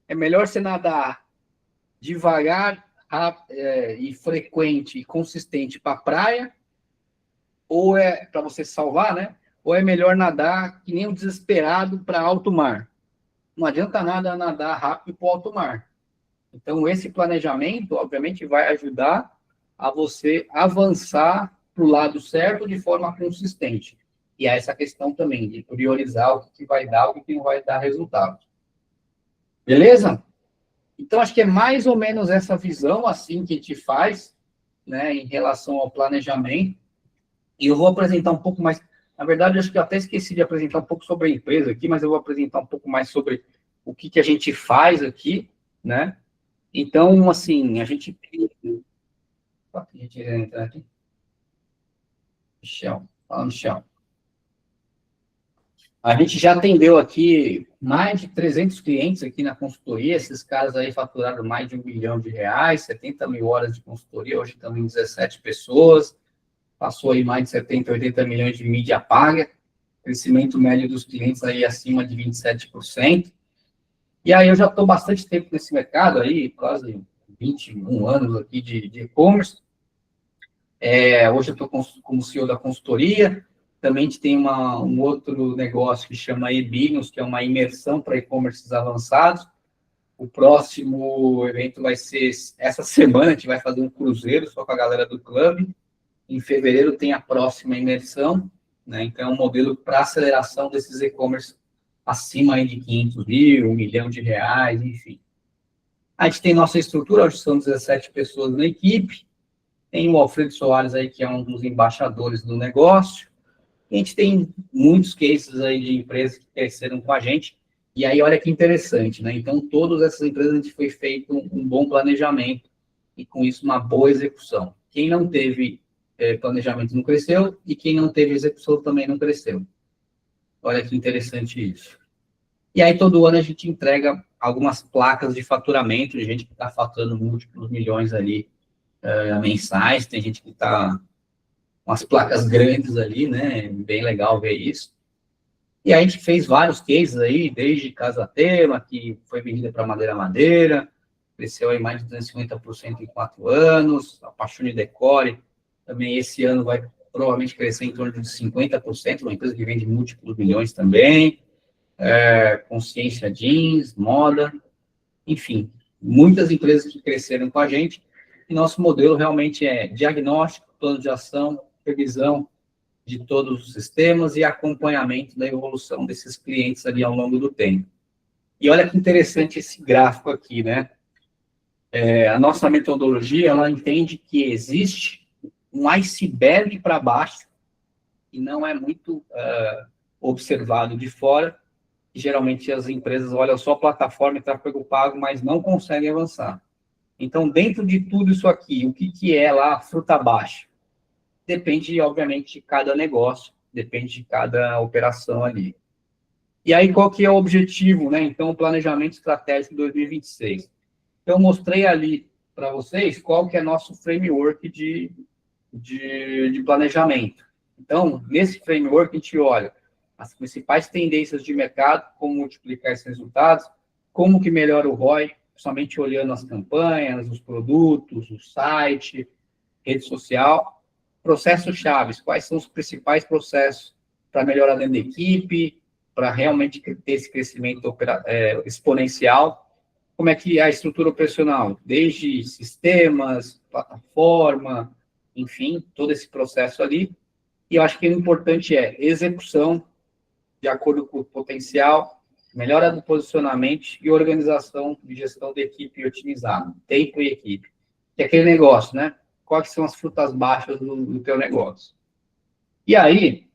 É melhor você nadar devagar e frequente e consistente para a praia, ou é para você salvar, né? Ou é melhor nadar que nem um desesperado para alto mar. Não adianta nada nadar rápido para alto mar. Então, esse planejamento, obviamente, vai ajudar a você avançar para o lado certo de forma consistente. E há essa questão também de priorizar o que vai dar, o que não vai dar resultado. Beleza? Então, acho que é mais ou menos essa visão assim que a gente faz, né, em relação ao planejamento. E eu vou apresentar um pouco mais. Na verdade, acho que eu até esqueci de apresentar um pouco sobre a empresa aqui, mas eu vou apresentar um pouco mais sobre o que a gente faz aqui, né? Então, assim, a gente entra aqui. Michel, fala, Michel. A gente já atendeu aqui mais de 300 clientes aqui na consultoria. Esses caras aí faturaram mais de R$1 milhão, 70 mil horas de consultoria, hoje também 17 pessoas. Passou aí mais de 70, 80 milhões de mídia paga. Crescimento médio dos clientes aí acima de 27%. E aí eu já estou bastante tempo nesse mercado aí, quase 21 anos aqui de e-commerce. Hoje eu estou como CEO da consultoria. Também a gente tem um outro negócio que chama eBinos, que é uma imersão para e-commerces avançados. O próximo evento vai ser essa semana, a gente vai fazer um cruzeiro só com a galera do clube. Em fevereiro tem a próxima imersão, né? Então é um modelo para aceleração desses e-commerce acima aí de 500 mil, R$1 milhão, enfim. A gente tem nossa estrutura, hoje são 17 pessoas na equipe. Tem o Alfredo Soares aí, que é um dos embaixadores do negócio. A gente tem muitos cases aí de empresas que cresceram com a gente. E aí, olha que interessante, né? Então, todas essas empresas a gente foi feito um bom planejamento e, com isso, uma boa execução. Quem não teve planejamento não cresceu e quem não teve execução também não cresceu. Olha que interessante isso. E aí, todo ano a gente entrega algumas placas de faturamento, de gente que está faturando múltiplos milhões ali mensais, tem gente que está com as placas grandes ali, né? Bem legal ver isso. E aí a gente fez vários cases aí, desde Casa Tema, que foi vendida para Madeira, cresceu aí mais de 250% em 4 anos, a Paixone Decore, também esse ano vai provavelmente crescer em torno de 50%, uma empresa que vende múltiplos milhões também, Consciência Jeans, Moda, enfim, muitas empresas que cresceram com a gente, e nosso modelo realmente é diagnóstico, plano de ação, revisão de todos os sistemas e acompanhamento da evolução desses clientes ali ao longo do tempo. E olha que interessante esse gráfico aqui, né? A nossa metodologia, ela entende que existe um iceberg para baixo, e não é muito observado de fora, e geralmente as empresas olham só a plataforma e tráfego pago, mas não conseguem avançar. Então, dentro de tudo isso aqui, o que é lá fruta baixa? Depende, obviamente, de cada negócio, depende de cada operação ali. E aí, qual que é o objetivo, né? Então, o planejamento estratégico 2026. Então, eu mostrei ali para vocês qual que é nosso framework de planejamento. Então, nesse framework, a gente olha as principais tendências de mercado, como multiplicar esses resultados, como que melhora o ROI, somente olhando as campanhas, os produtos, o site, rede social. Processos chaves, quais são os principais processos para melhorar dentro da equipe, para realmente ter esse crescimento exponencial. Como é que é a estrutura operacional? Desde sistemas, plataforma, enfim, todo esse processo ali. E eu acho que o importante é execução, de acordo com o potencial, melhora do posicionamento e organização de gestão da equipe otimizada, tempo e equipe. Que é aquele negócio, né? Quais são as frutas baixas do teu negócio. E aí,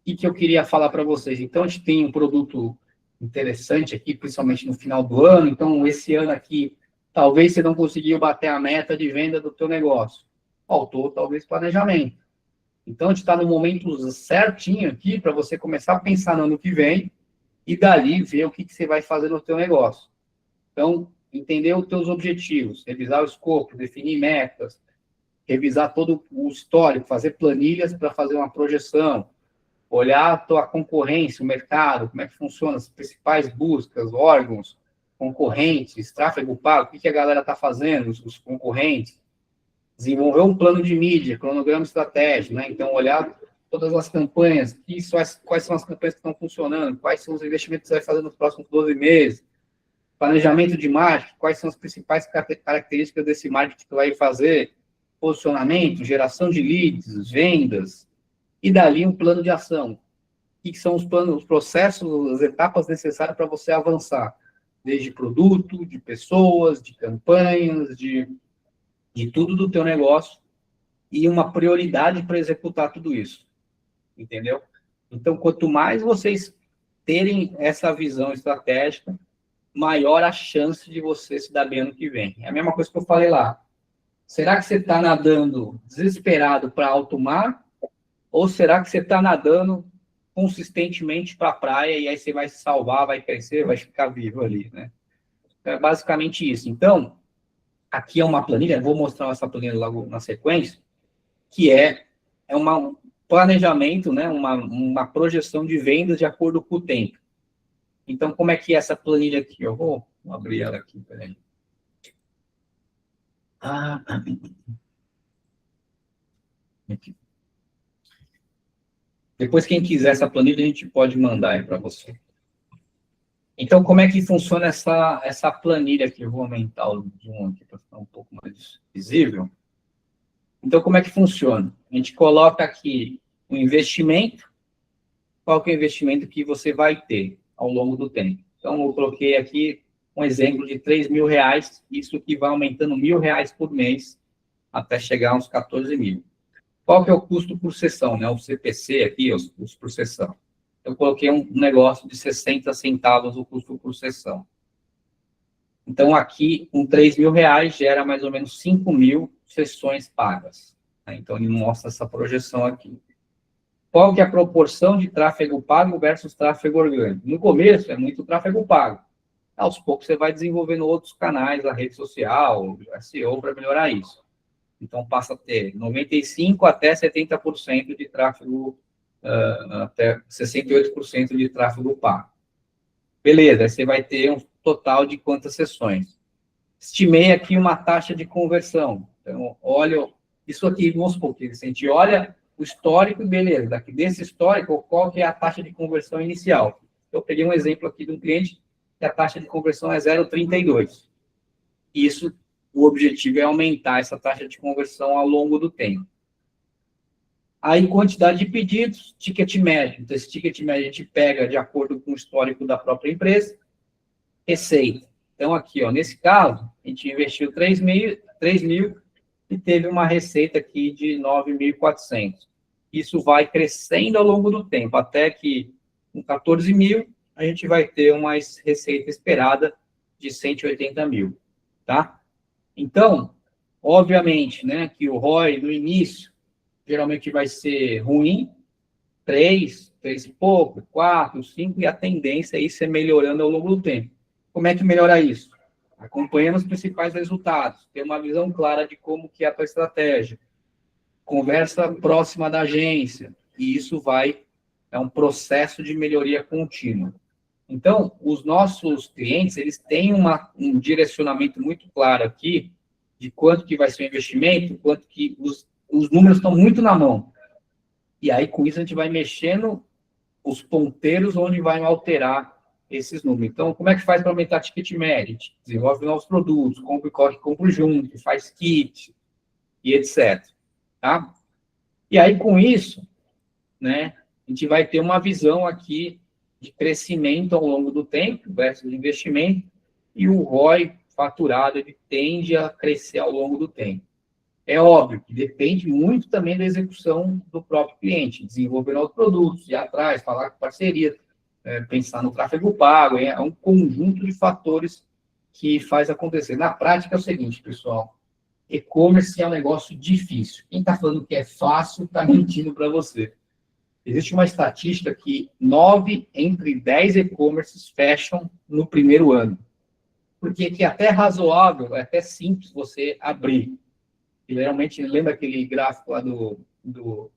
o que eu queria falar para vocês? Então, a gente tem um produto interessante aqui, principalmente no final do ano. Então, esse ano aqui, talvez você não conseguiu bater a meta de venda do teu negócio. Faltou, talvez, planejamento. Então, a gente está no momento certinho aqui para você começar a pensar no ano que vem e dali ver o que você vai fazer no teu negócio. Então, entender os teus objetivos, revisar o escopo, definir metas, revisar todo o histórico, fazer planilhas para fazer uma projeção, olhar a tua concorrência, o mercado, como é que funciona, as principais buscas, órgãos, concorrentes, tráfego pago, o que a galera está fazendo, os concorrentes, desenvolver um plano de mídia, cronograma estratégico, né? Então, olhar todas as campanhas, quais são as campanhas que estão funcionando, quais são os investimentos que você vai fazer nos próximos 12 meses, planejamento de marketing, quais são as principais características desse marketing que vai fazer, posicionamento, geração de leads, vendas, e dali um plano de ação. O que são os planos, os processos, as etapas necessárias para você avançar, desde produto, de pessoas, de campanhas, de tudo do teu negócio, e uma prioridade para executar tudo isso, entendeu? Então, quanto mais vocês terem essa visão estratégica, maior a chance de você se dar bem ano que vem. É a mesma coisa que eu falei lá. Será que você está nadando desesperado para alto mar? Ou será que você está nadando consistentemente para a praia e aí você vai se salvar, vai crescer, vai ficar vivo ali, né? É basicamente isso. Então, aqui é uma planilha, vou mostrar essa planilha logo na sequência, que é um planejamento, né? Uma projeção de vendas de acordo com o tempo. Então, como é que é essa planilha aqui? Eu vou abrir ela aqui, peraí. Aqui. Depois, quem quiser essa planilha, a gente pode mandar aí para você. Então, como é que funciona essa planilha aqui? Eu vou aumentar o zoom aqui para ficar um pouco mais visível. Então, como é que funciona? A gente coloca aqui o investimento, qual que é o investimento que você vai ter ao longo do tempo. Então, eu coloquei aqui um exemplo de R$3.000, isso que vai aumentando R$1.000 por mês, até chegar a uns 14 mil. Qual que é o custo por sessão, né? O CPC aqui, os custos por sessão. Eu coloquei um negócio de 60 centavos o custo por sessão. Então, aqui, com R$3.000, gera mais ou menos 5.000 sessões pagas. Então, ele mostra essa projeção aqui. Qual que é a proporção de tráfego pago versus tráfego orgânico? No começo, é muito tráfego pago. Aos poucos, você vai desenvolvendo outros canais, a rede social, SEO, para melhorar isso. Então, passa a ter 95% até 70% de tráfego, até 68% de tráfego pago. Beleza, aí você vai ter um total de quantas sessões? Estimei aqui uma taxa de conversão. Então, olha, isso aqui, vamos supor que a gente olha o histórico, beleza, daqui desse histórico, qual que é a taxa de conversão inicial? Eu peguei um exemplo aqui de um cliente que a taxa de conversão é 0,32. Isso, o objetivo é aumentar essa taxa de conversão ao longo do tempo. Aí, quantidade de pedidos, ticket médio. Então, esse ticket médio a gente pega de acordo com o histórico da própria empresa. Receita. Então, aqui, ó, nesse caso, a gente investiu 3 mil e teve uma receita aqui de 9.400. Isso vai crescendo ao longo do tempo, até que com 14 mil, a gente vai ter uma receita esperada de 180 mil, tá? Então, obviamente, né, que o ROI no início geralmente vai ser ruim, 3 e pouco, 4, 5, e a tendência é isso melhorando ao longo do tempo. Como é que melhora isso? Acompanhando os principais resultados, ter uma visão clara de como que é a tua estratégia, conversa próxima da agência, e isso é um processo de melhoria contínua. Então, os nossos clientes, eles têm um direcionamento muito claro aqui de quanto que vai ser o investimento, quanto que os números estão muito na mão. E aí, com isso, a gente vai mexendo os ponteiros onde vai alterar esses números. Então, como é que faz para aumentar ticket médio? A gente desenvolve novos produtos, compra e corre, compra junto, faz kit e etc. Tá? E aí, com isso, né, a gente vai ter uma visão aqui de crescimento ao longo do tempo versus investimento, e o ROI faturado ele tende a crescer ao longo do tempo. É óbvio que depende muito também da execução do próprio cliente, desenvolver novos produtos, ir atrás, falar com parceria, pensar no tráfego pago, é um conjunto de fatores que faz acontecer. Na prática é o seguinte, pessoal, e-commerce é um negócio difícil. Quem está falando que é fácil está mentindo para você. Existe uma estatística que 9 entre 10 e-commerces fecham no primeiro ano. Porque que é até razoável, é até simples você abrir. E, geralmente, lembra aquele gráfico lá do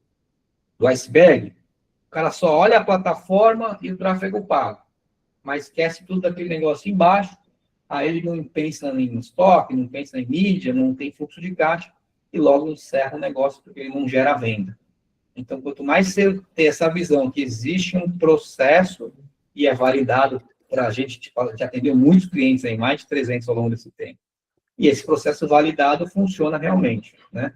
iceberg? O cara só olha a plataforma e o tráfego pago, mas esquece tudo daquele negócio embaixo, aí ele não pensa em estoque, não pensa em mídia, não tem fluxo de caixa, e logo encerra o negócio porque ele não gera venda. Então, quanto mais você ter essa visão que existe um processo e é validado para a gente atender muitos clientes aí, mais de 300 ao longo desse tempo, e esse processo validado funciona realmente, né?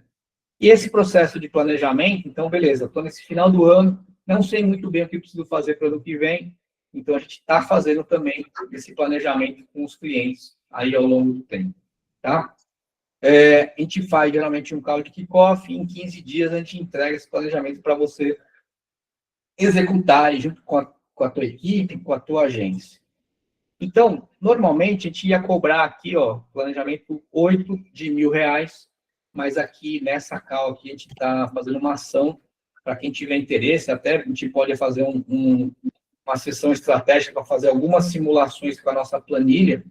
E esse processo de planejamento, então, beleza, estou nesse final do ano, não sei muito bem o que preciso fazer para o ano que vem, então a gente está fazendo também esse planejamento com os clientes aí ao longo do tempo, tá? A gente faz geralmente um call de kickoff e em 15 dias a gente entrega esse planejamento para você executar junto com a tua equipe, com a tua agência. Então, normalmente a gente ia cobrar aqui, ó, planejamento 8 de R$1.000, mas aqui nessa call aqui a gente está fazendo uma ação para quem tiver interesse, até a gente pode fazer uma sessão estratégica para fazer algumas simulações com a nossa planilha.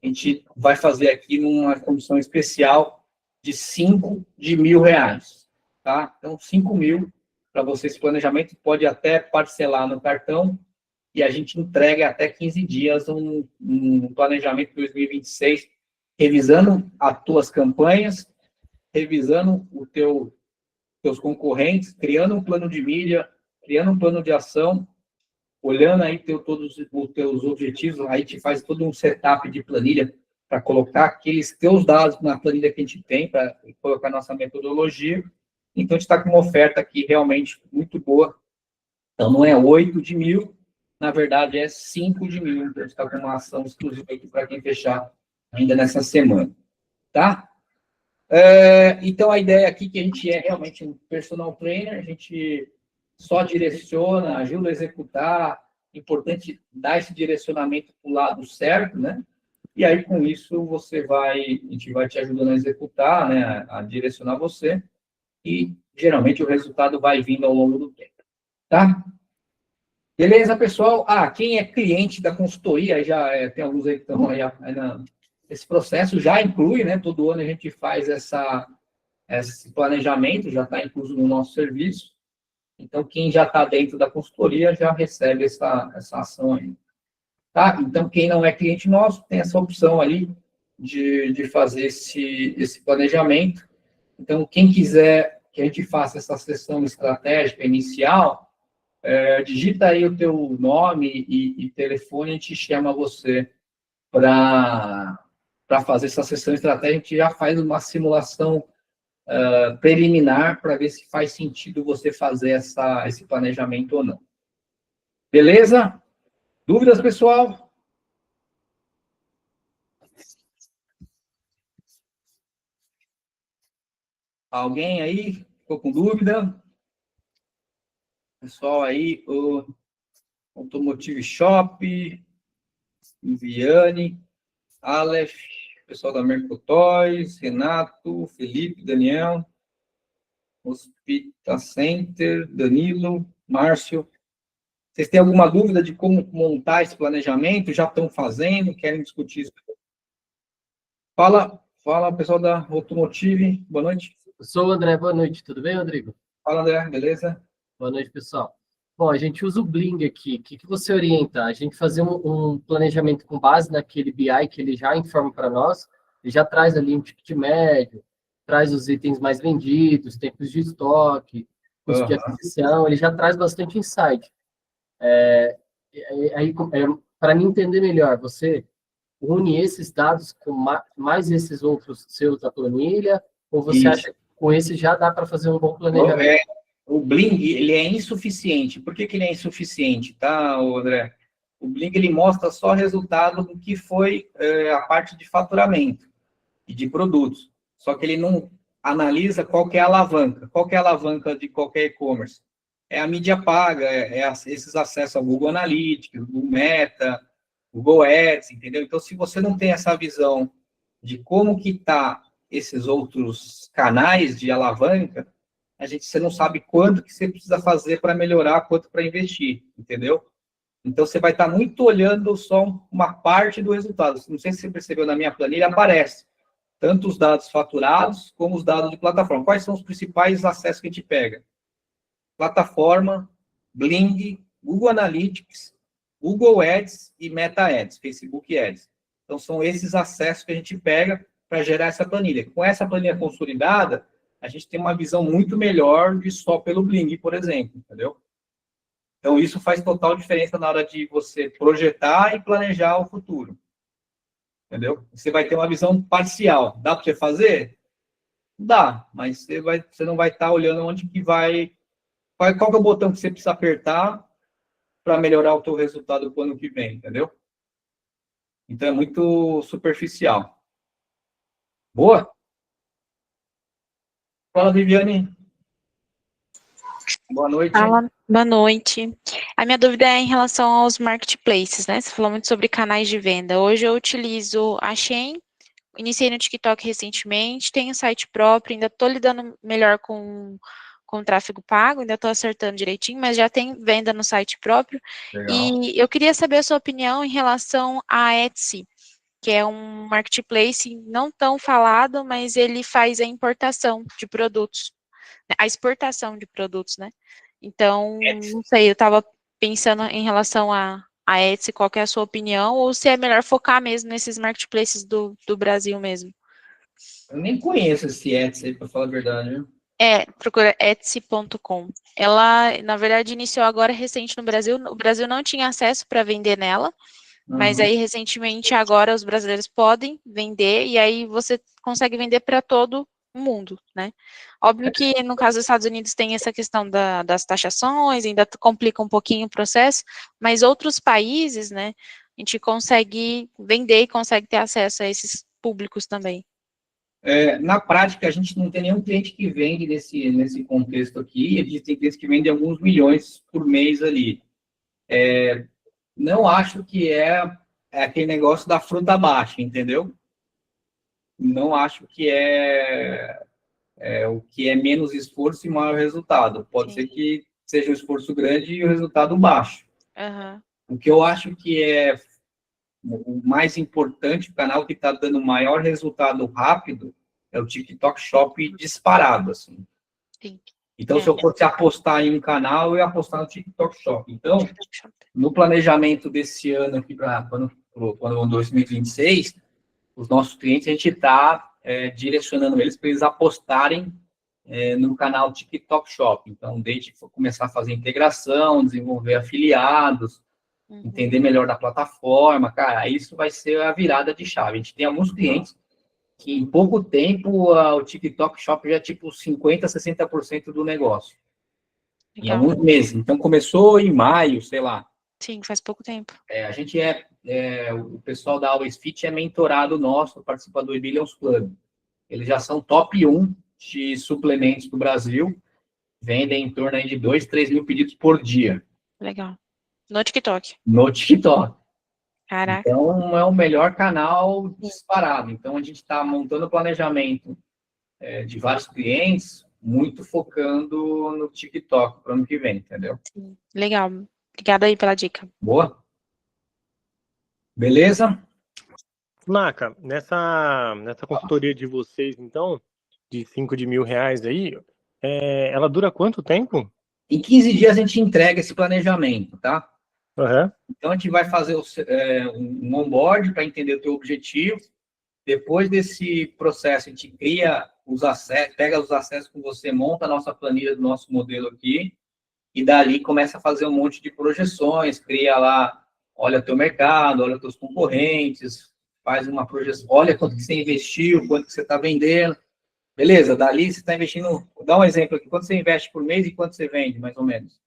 A gente vai fazer aqui numa condição especial de 5 de R$1.000, tá? Então, 5.000 para você esse planejamento, pode até parcelar no cartão e a gente entrega até 15 dias um planejamento 2026, revisando as tuas campanhas, revisando teus concorrentes, criando um plano de mídia, criando um plano de ação, olhando aí todos os teus objetivos, aí te faz todo um setup de planilha para colocar aqueles teus dados na planilha que a gente tem, para colocar nossa metodologia. Então, a gente está com uma oferta aqui realmente muito boa. Então, não é 8 de 1.000, na verdade, é 5 de 1.000. Então, a gente está com uma ação exclusiva aqui para quem fechar ainda nessa semana. Tá? Então, a ideia aqui é que a gente é realmente um personal trainer, a gente só direciona, ajuda a executar, importante dar esse direcionamento para o lado certo, né? E aí, com isso, a gente vai te ajudando a executar, né? A direcionar você, e geralmente o resultado vai vindo ao longo do tempo, tá? Beleza, pessoal? Quem é cliente da consultoria, já tem alguns aí que estão aí esse processo já inclui, né? Todo ano a gente faz esse planejamento, já está incluso no nosso serviço. Então, quem já está dentro da consultoria já recebe essa ação aí. Tá? Então, quem não é cliente nosso, tem essa opção ali de fazer esse planejamento. Então, quem quiser que a gente faça essa sessão estratégica inicial, digita aí o teu nome e telefone, a gente chama você para fazer essa sessão estratégica. A gente já faz uma simulação preliminar para ver se faz sentido você fazer esse planejamento ou não. Beleza? Dúvidas, pessoal? Alguém aí ficou com dúvida? Pessoal aí, o Automotive Shop, Viviane, Aleph, pessoal da Mercotoys, Renato, Felipe, Daniel, Hospita Center, Danilo, Márcio. Vocês têm alguma dúvida de como montar esse planejamento? Já estão fazendo? Querem discutir isso? Fala, pessoal da Automotive. Boa noite. Eu sou o André, boa noite. Tudo bem, Rodrigo? Fala, André, beleza? Boa noite, pessoal. Bom, a gente usa o Bling aqui. O que você orienta? A gente fazer um planejamento com base naquele BI que ele já informa para nós, ele já traz ali um ticket médio, traz os itens mais vendidos, tempos de estoque, custo de aquisição, ele já traz bastante insight. Para mim entender melhor, você une esses dados com mais esses outros seus da planilha, ou você acha que com esse já dá para fazer um bom planejamento? O Bling, ele é insuficiente. Por que ele é insuficiente, tá, André? O Bling, ele mostra só resultado do que foi a parte de faturamento e de produtos. Só que ele não analisa qual que é a alavanca. Qual que é a alavanca de qualquer e-commerce? É a mídia paga, esses acessos ao Google Analytics, Google Meta, Google Ads, entendeu? Então, se você não tem essa visão de como que tá esses outros canais de alavanca, você não sabe quanto que você precisa fazer para melhorar, quanto para investir, entendeu? Então, você vai estar muito olhando só uma parte do resultado. Não sei se você percebeu na minha planilha, aparece tanto os dados faturados como os dados de plataforma. Quais são os principais acessos que a gente pega? Plataforma, Bling, Google Analytics, Google Ads e Meta Ads, Facebook Ads. Então, são esses acessos que a gente pega para gerar essa planilha. Com essa planilha consolidada, a gente tem uma visão muito melhor de só pelo Bling, por exemplo, entendeu? Então, isso faz total diferença na hora de você projetar e planejar o futuro. Entendeu? Você vai ter uma visão parcial. Dá para você fazer? Dá, mas você não vai estar olhando onde que vai... Qual que é o botão que você precisa apertar para melhorar o teu resultado para o ano que vem, entendeu? Então, é muito superficial. Boa? Fala, Viviane. Boa noite. Fala, boa noite. A minha dúvida é em relação aos marketplaces, né? Você falou muito sobre canais de venda. Hoje eu utilizo a Shein, iniciei no TikTok recentemente, tenho site próprio, ainda estou lidando melhor com tráfego pago, ainda estou acertando direitinho, mas já tem venda no site próprio. Legal. E eu queria saber a sua opinião em relação à Etsy, que é um marketplace não tão falado, mas ele faz a importação de produtos, a exportação de produtos, né? Então, não sei, eu estava pensando em relação a Etsy, qual que é a sua opinião, ou se é melhor focar mesmo nesses marketplaces do Brasil mesmo. Eu nem conheço esse Etsy aí, para falar a verdade, viu? Procura etsy.com. Ela, na verdade, iniciou agora recente no Brasil. O Brasil não tinha acesso para vender nela, mas aí, recentemente, agora os brasileiros podem vender, e aí você consegue vender para todo o mundo, né? Óbvio que, no caso dos Estados Unidos, tem essa questão das taxações, ainda complica um pouquinho o processo, mas outros países, né, a gente consegue vender e consegue ter acesso a esses públicos também. Na prática, a gente não tem nenhum cliente que vende nesse contexto aqui, a gente tem clientes que vendem alguns milhões por mês ali. Não acho que é aquele negócio da fruta baixa, entendeu? Não acho que é o que é menos esforço e maior resultado. Pode Sim. ser que seja um esforço grande e o resultado baixo. Uhum. O que eu acho que é o mais importante, o canal que está dando maior resultado rápido, é o TikTok Shop disparado, assim. Sim. Então, se eu fosse apostar em um canal, eu ia apostar no TikTok Shop. Então, no planejamento desse ano aqui para quando 2026, os nossos clientes, a gente está direcionando eles para eles apostarem no canal TikTok Shop. Então, desde começar a fazer integração, desenvolver afiliados, entender melhor da plataforma, cara, isso vai ser a virada de chave. A gente tem alguns clientes que em pouco tempo o TikTok Shop já é tipo 50%, 60% do negócio. Em Legal. alguns meses. Então, começou em maio, sei lá. Sim, faz pouco tempo. A gente o pessoal da Always Fit é mentorado nosso, participa do Billions Club. Eles já são top 1 de suplementos do Brasil, vendem em torno aí de 2, 3 mil pedidos por dia. Legal. No TikTok. No TikTok. Caraca. Então, é o melhor canal disparado. Então, a gente está montando o planejamento de vários clientes, muito focando no TikTok para o ano que vem, entendeu? Sim. Legal. Obrigada aí pela dica. Boa? Beleza? Naka, nessa consultoria de vocês, então, de 5 de R$1.000 aí, ela dura quanto tempo? Em 15 dias a gente entrega esse planejamento, tá? Uhum. Então, a gente vai fazer um onboard para entender o teu objetivo. Depois desse processo, a gente cria os acessos, pega os acessos com você, monta a nossa planilha do nosso modelo aqui, e dali começa a fazer um monte de projeções, cria lá, olha teu mercado, olha teus concorrentes, faz uma projeção, olha quanto que você investiu, quanto que você está vendendo. Beleza, dali você está investindo, vou dar um exemplo aqui, quanto você investe por mês e quanto você vende, mais ou menos?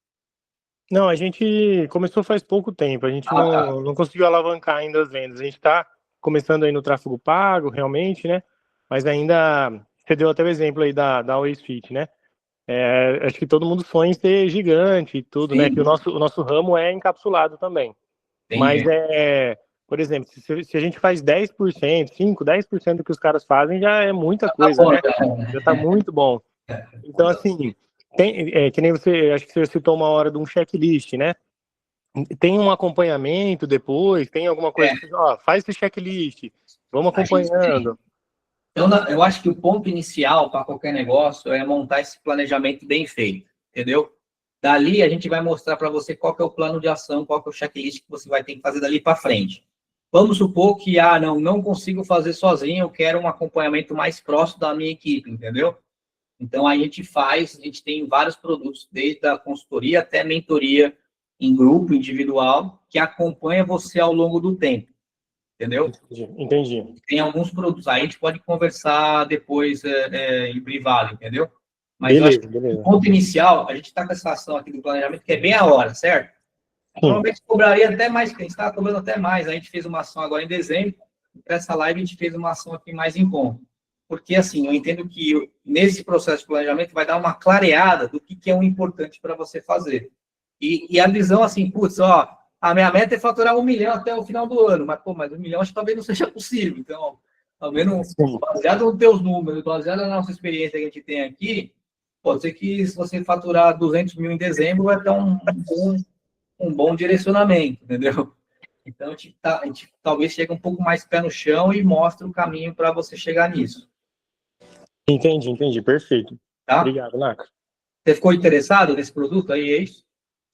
Não, a gente começou faz pouco tempo, a gente não conseguiu alavancar ainda as vendas, a gente está começando aí no tráfego pago, realmente, né? Mas ainda você deu até o exemplo aí da Always Fit, né? Acho que todo mundo sonha em ser gigante e tudo, Sim. né? Que o nosso ramo é encapsulado também. Mas, por exemplo, se a gente faz 10%, 5%, 10% do que os caras fazem, já é muita coisa, bom, né? Já tá muito bom. Então, assim, que nem você, acho que você citou uma hora de um checklist, né? Tem um acompanhamento depois, tem alguma coisa que, ó, faz esse checklist, vamos A gente tem. acompanhando. Então, eu acho que o ponto inicial para qualquer negócio é montar esse planejamento bem feito, entendeu? Dali, a gente vai mostrar para você qual que é o plano de ação, qual que é o checklist que você vai ter que fazer dali para frente. Vamos supor que, não consigo fazer sozinho, eu quero um acompanhamento mais próximo da minha equipe, entendeu? Então, a gente tem vários produtos, desde a consultoria até mentoria em grupo, individual, que acompanha você ao longo do tempo, entendeu? Entendi. Tem alguns produtos, aí a gente pode conversar depois em privado, entendeu? Mas beleza, eu acho que beleza. o ponto inicial, a gente está com essa ação aqui do planejamento, que é bem a hora, certo? Normalmente cobraria até mais, a gente estava cobrando até mais, a gente fez uma ação agora em dezembro, para essa live a gente fez uma ação aqui mais em conta. Porque, assim, eu entendo que nesse processo de planejamento vai dar uma clareada do que é o importante para você fazer. E a visão, assim, a minha meta é faturar 1 milhão até o final do ano, mas 1 milhão acho que talvez não seja possível. Então, talvez baseado nos teus números, baseado na nossa experiência que a gente tem aqui, pode ser que se você faturar 200 mil em dezembro, vai ter um bom direcionamento, entendeu? Então, a gente talvez chegue um pouco mais pé no chão e mostre o caminho para você chegar nisso. Entendi, perfeito. Tá? Obrigado, Naka. Você ficou interessado nesse produto aí, é isso?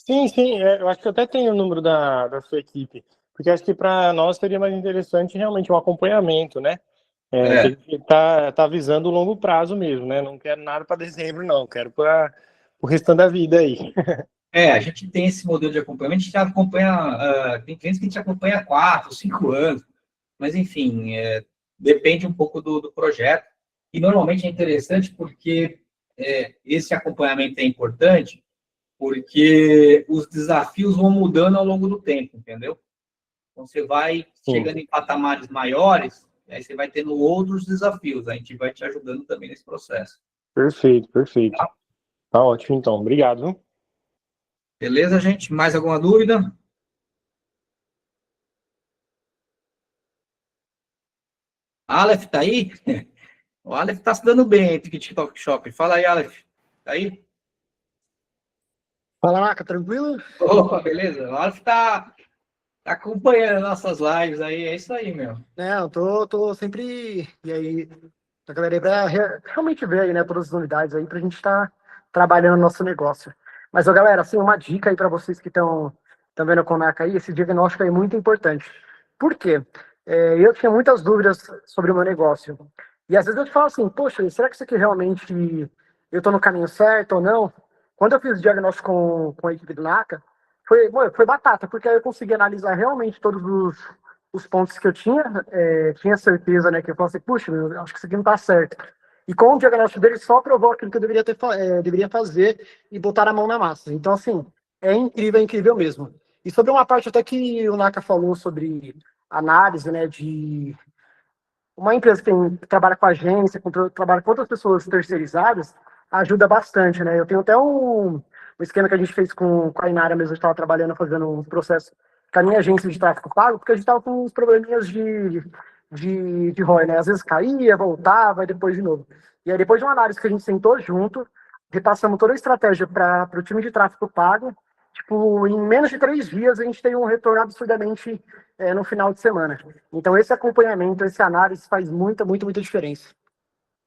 Sim, eu acho que eu até tenho o número da sua equipe, porque acho que para nós seria mais interessante realmente um acompanhamento, né? Que a gente tá visando o longo prazo mesmo, né? Não quero nada para dezembro, não, quero para o restante da vida aí. A gente tem esse modelo de acompanhamento, a gente acompanha, tem clientes que a gente acompanha há 4, 5 anos, mas enfim, depende um pouco do projeto, e normalmente é interessante porque esse acompanhamento é importante, porque os desafios vão mudando ao longo do tempo, entendeu? Então, você vai chegando em patamares maiores, aí você vai tendo outros desafios, a gente vai te ajudando também nesse processo. Perfeito. Tá ótimo, então. Obrigado. Beleza, gente? Mais alguma dúvida? Aleph, tá aí? O Aleph tá se dando bem entre TikTok Shop. Fala aí, Aleph. Tá aí? Fala, Naka, tranquilo? Opa, beleza. O Aleph tá acompanhando nossas lives aí. É isso aí, meu. Eu tô sempre. E aí, a galera aí pra realmente ver aí, né, todas as unidades aí pra gente estar trabalhando no nosso negócio. Mas, ó, galera, assim, uma dica aí pra vocês que estão vendo com o Naka aí, esse diagnóstico aí é muito importante. Por quê? Eu tinha muitas dúvidas sobre o meu negócio. E às vezes eu te falo assim, poxa, será que isso aqui realmente eu tô no caminho certo ou não? Quando eu fiz o diagnóstico com a equipe do Naka, foi batata, porque aí eu consegui analisar realmente todos os pontos que eu tinha certeza, né, que eu falei assim, puxa, eu acho que isso aqui não tá certo. E com o diagnóstico dele, só provou aquilo que eu deveria fazer e botar a mão na massa. Então, assim, é incrível mesmo. E sobre uma parte até que o Naka falou sobre análise, né, de uma empresa que trabalha com agência, trabalha com outras pessoas terceirizadas, ajuda bastante, né? Eu tenho até um esquema que a gente fez com a Inara mesmo, a gente estava trabalhando, fazendo um processo com a minha agência de tráfego pago, porque a gente estava com uns probleminhas de ROI, né? Às vezes caía, voltava, e depois de novo. E aí, depois de uma análise que a gente sentou junto, repassamos toda a estratégia para o time de tráfego pago, tipo, em menos de 3 dias, a gente tem um retorno absurdamente no final de semana. Então, esse acompanhamento, essa análise faz muita diferença.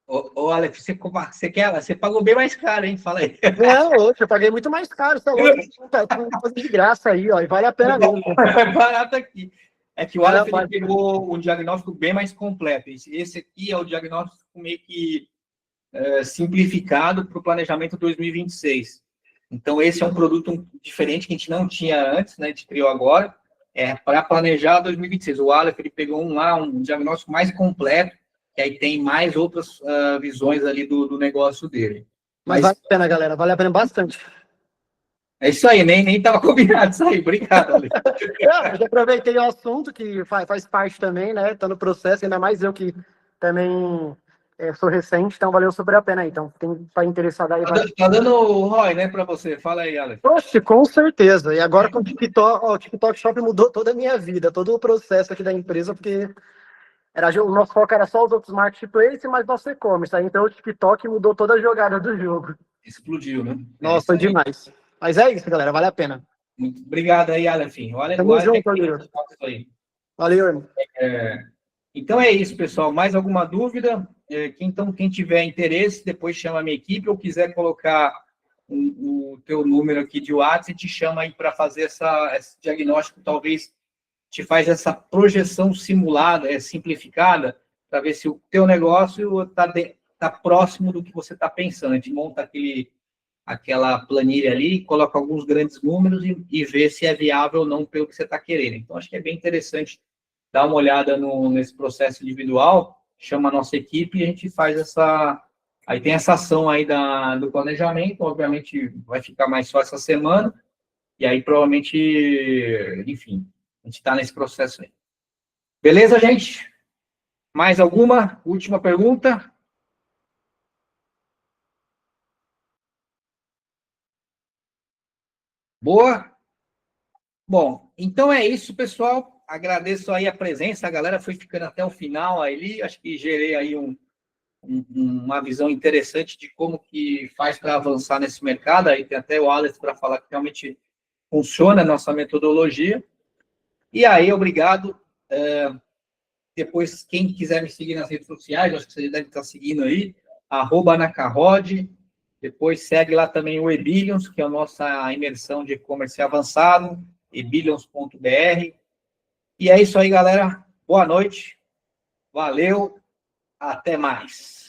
Ô, Aleph, você pagou bem mais caro, hein? Fala aí. Não, eu paguei muito mais caro, tá louco? Tá fazendo de graça aí, ó, e vale a pena mesmo. É barato aqui. É que o Aleph ele pegou um diagnóstico bem mais completo. Esse aqui é o diagnóstico meio que simplificado para o planejamento 2026. Então, esse é um produto diferente que a gente não tinha antes, né? A gente criou agora, para planejar 2026. O Aleph ele pegou um diagnóstico mais completo, que aí tem mais outras visões ali do negócio dele. Mas vale a pena, galera, vale a pena bastante. É isso aí, nem estava combinado isso aí. Obrigado, Ale. Eu já aproveitei o assunto, que faz parte também, né? Tá no processo, ainda mais eu que também sou recente, então valeu super a pena aí. Então, quem tá interessado aí... Tá dando o ROI, né, para você? Fala aí, Alex. Oxe, com certeza. E agora com o TikTok, ó, o TikTok Shop mudou toda a minha vida, todo o processo aqui da empresa, porque o nosso foco era só os outros marketplaces, mas nosso e-commerce. Aí então o TikTok mudou toda a jogada do jogo. Explodiu, né? Nossa, foi demais. Mas é isso, galera, vale a pena. Muito obrigado aí, Aleph. Olha, Tamo junto, Alex. aí. Valeu, irmão. Então é isso, pessoal. Mais alguma dúvida? Quem tiver interesse, depois chama a minha equipe ou quiser colocar o teu número aqui de WhatsApp, te chama aí para fazer esse diagnóstico, talvez te faz essa projeção simulada, simplificada, para ver se o teu negócio está próximo do que você está pensando. A gente monta aquela planilha ali, coloca alguns grandes números e vê se é viável ou não pelo que você está querendo. Então, acho que é bem interessante dar uma olhada nesse processo individual, chama a nossa equipe e a gente faz Aí tem essa ação aí do planejamento, obviamente vai ficar mais só essa semana, e aí provavelmente, enfim, a gente está nesse processo aí. Beleza, gente? Mais alguma? Última pergunta? Boa? Bom, então é isso, pessoal. Agradeço aí a presença, a galera foi ficando até o final aí, acho que gerei aí uma visão interessante de como que faz para avançar nesse mercado, aí tem até o Alex para falar que realmente funciona a nossa metodologia. E aí, obrigado. Depois, quem quiser me seguir nas redes sociais, acho que você deve estar seguindo aí, @anacarrod. Depois segue lá também o eBillions, que é a nossa imersão de e-commerce avançado, ebillions.br. E é isso aí, galera. Boa noite. Valeu. Até mais.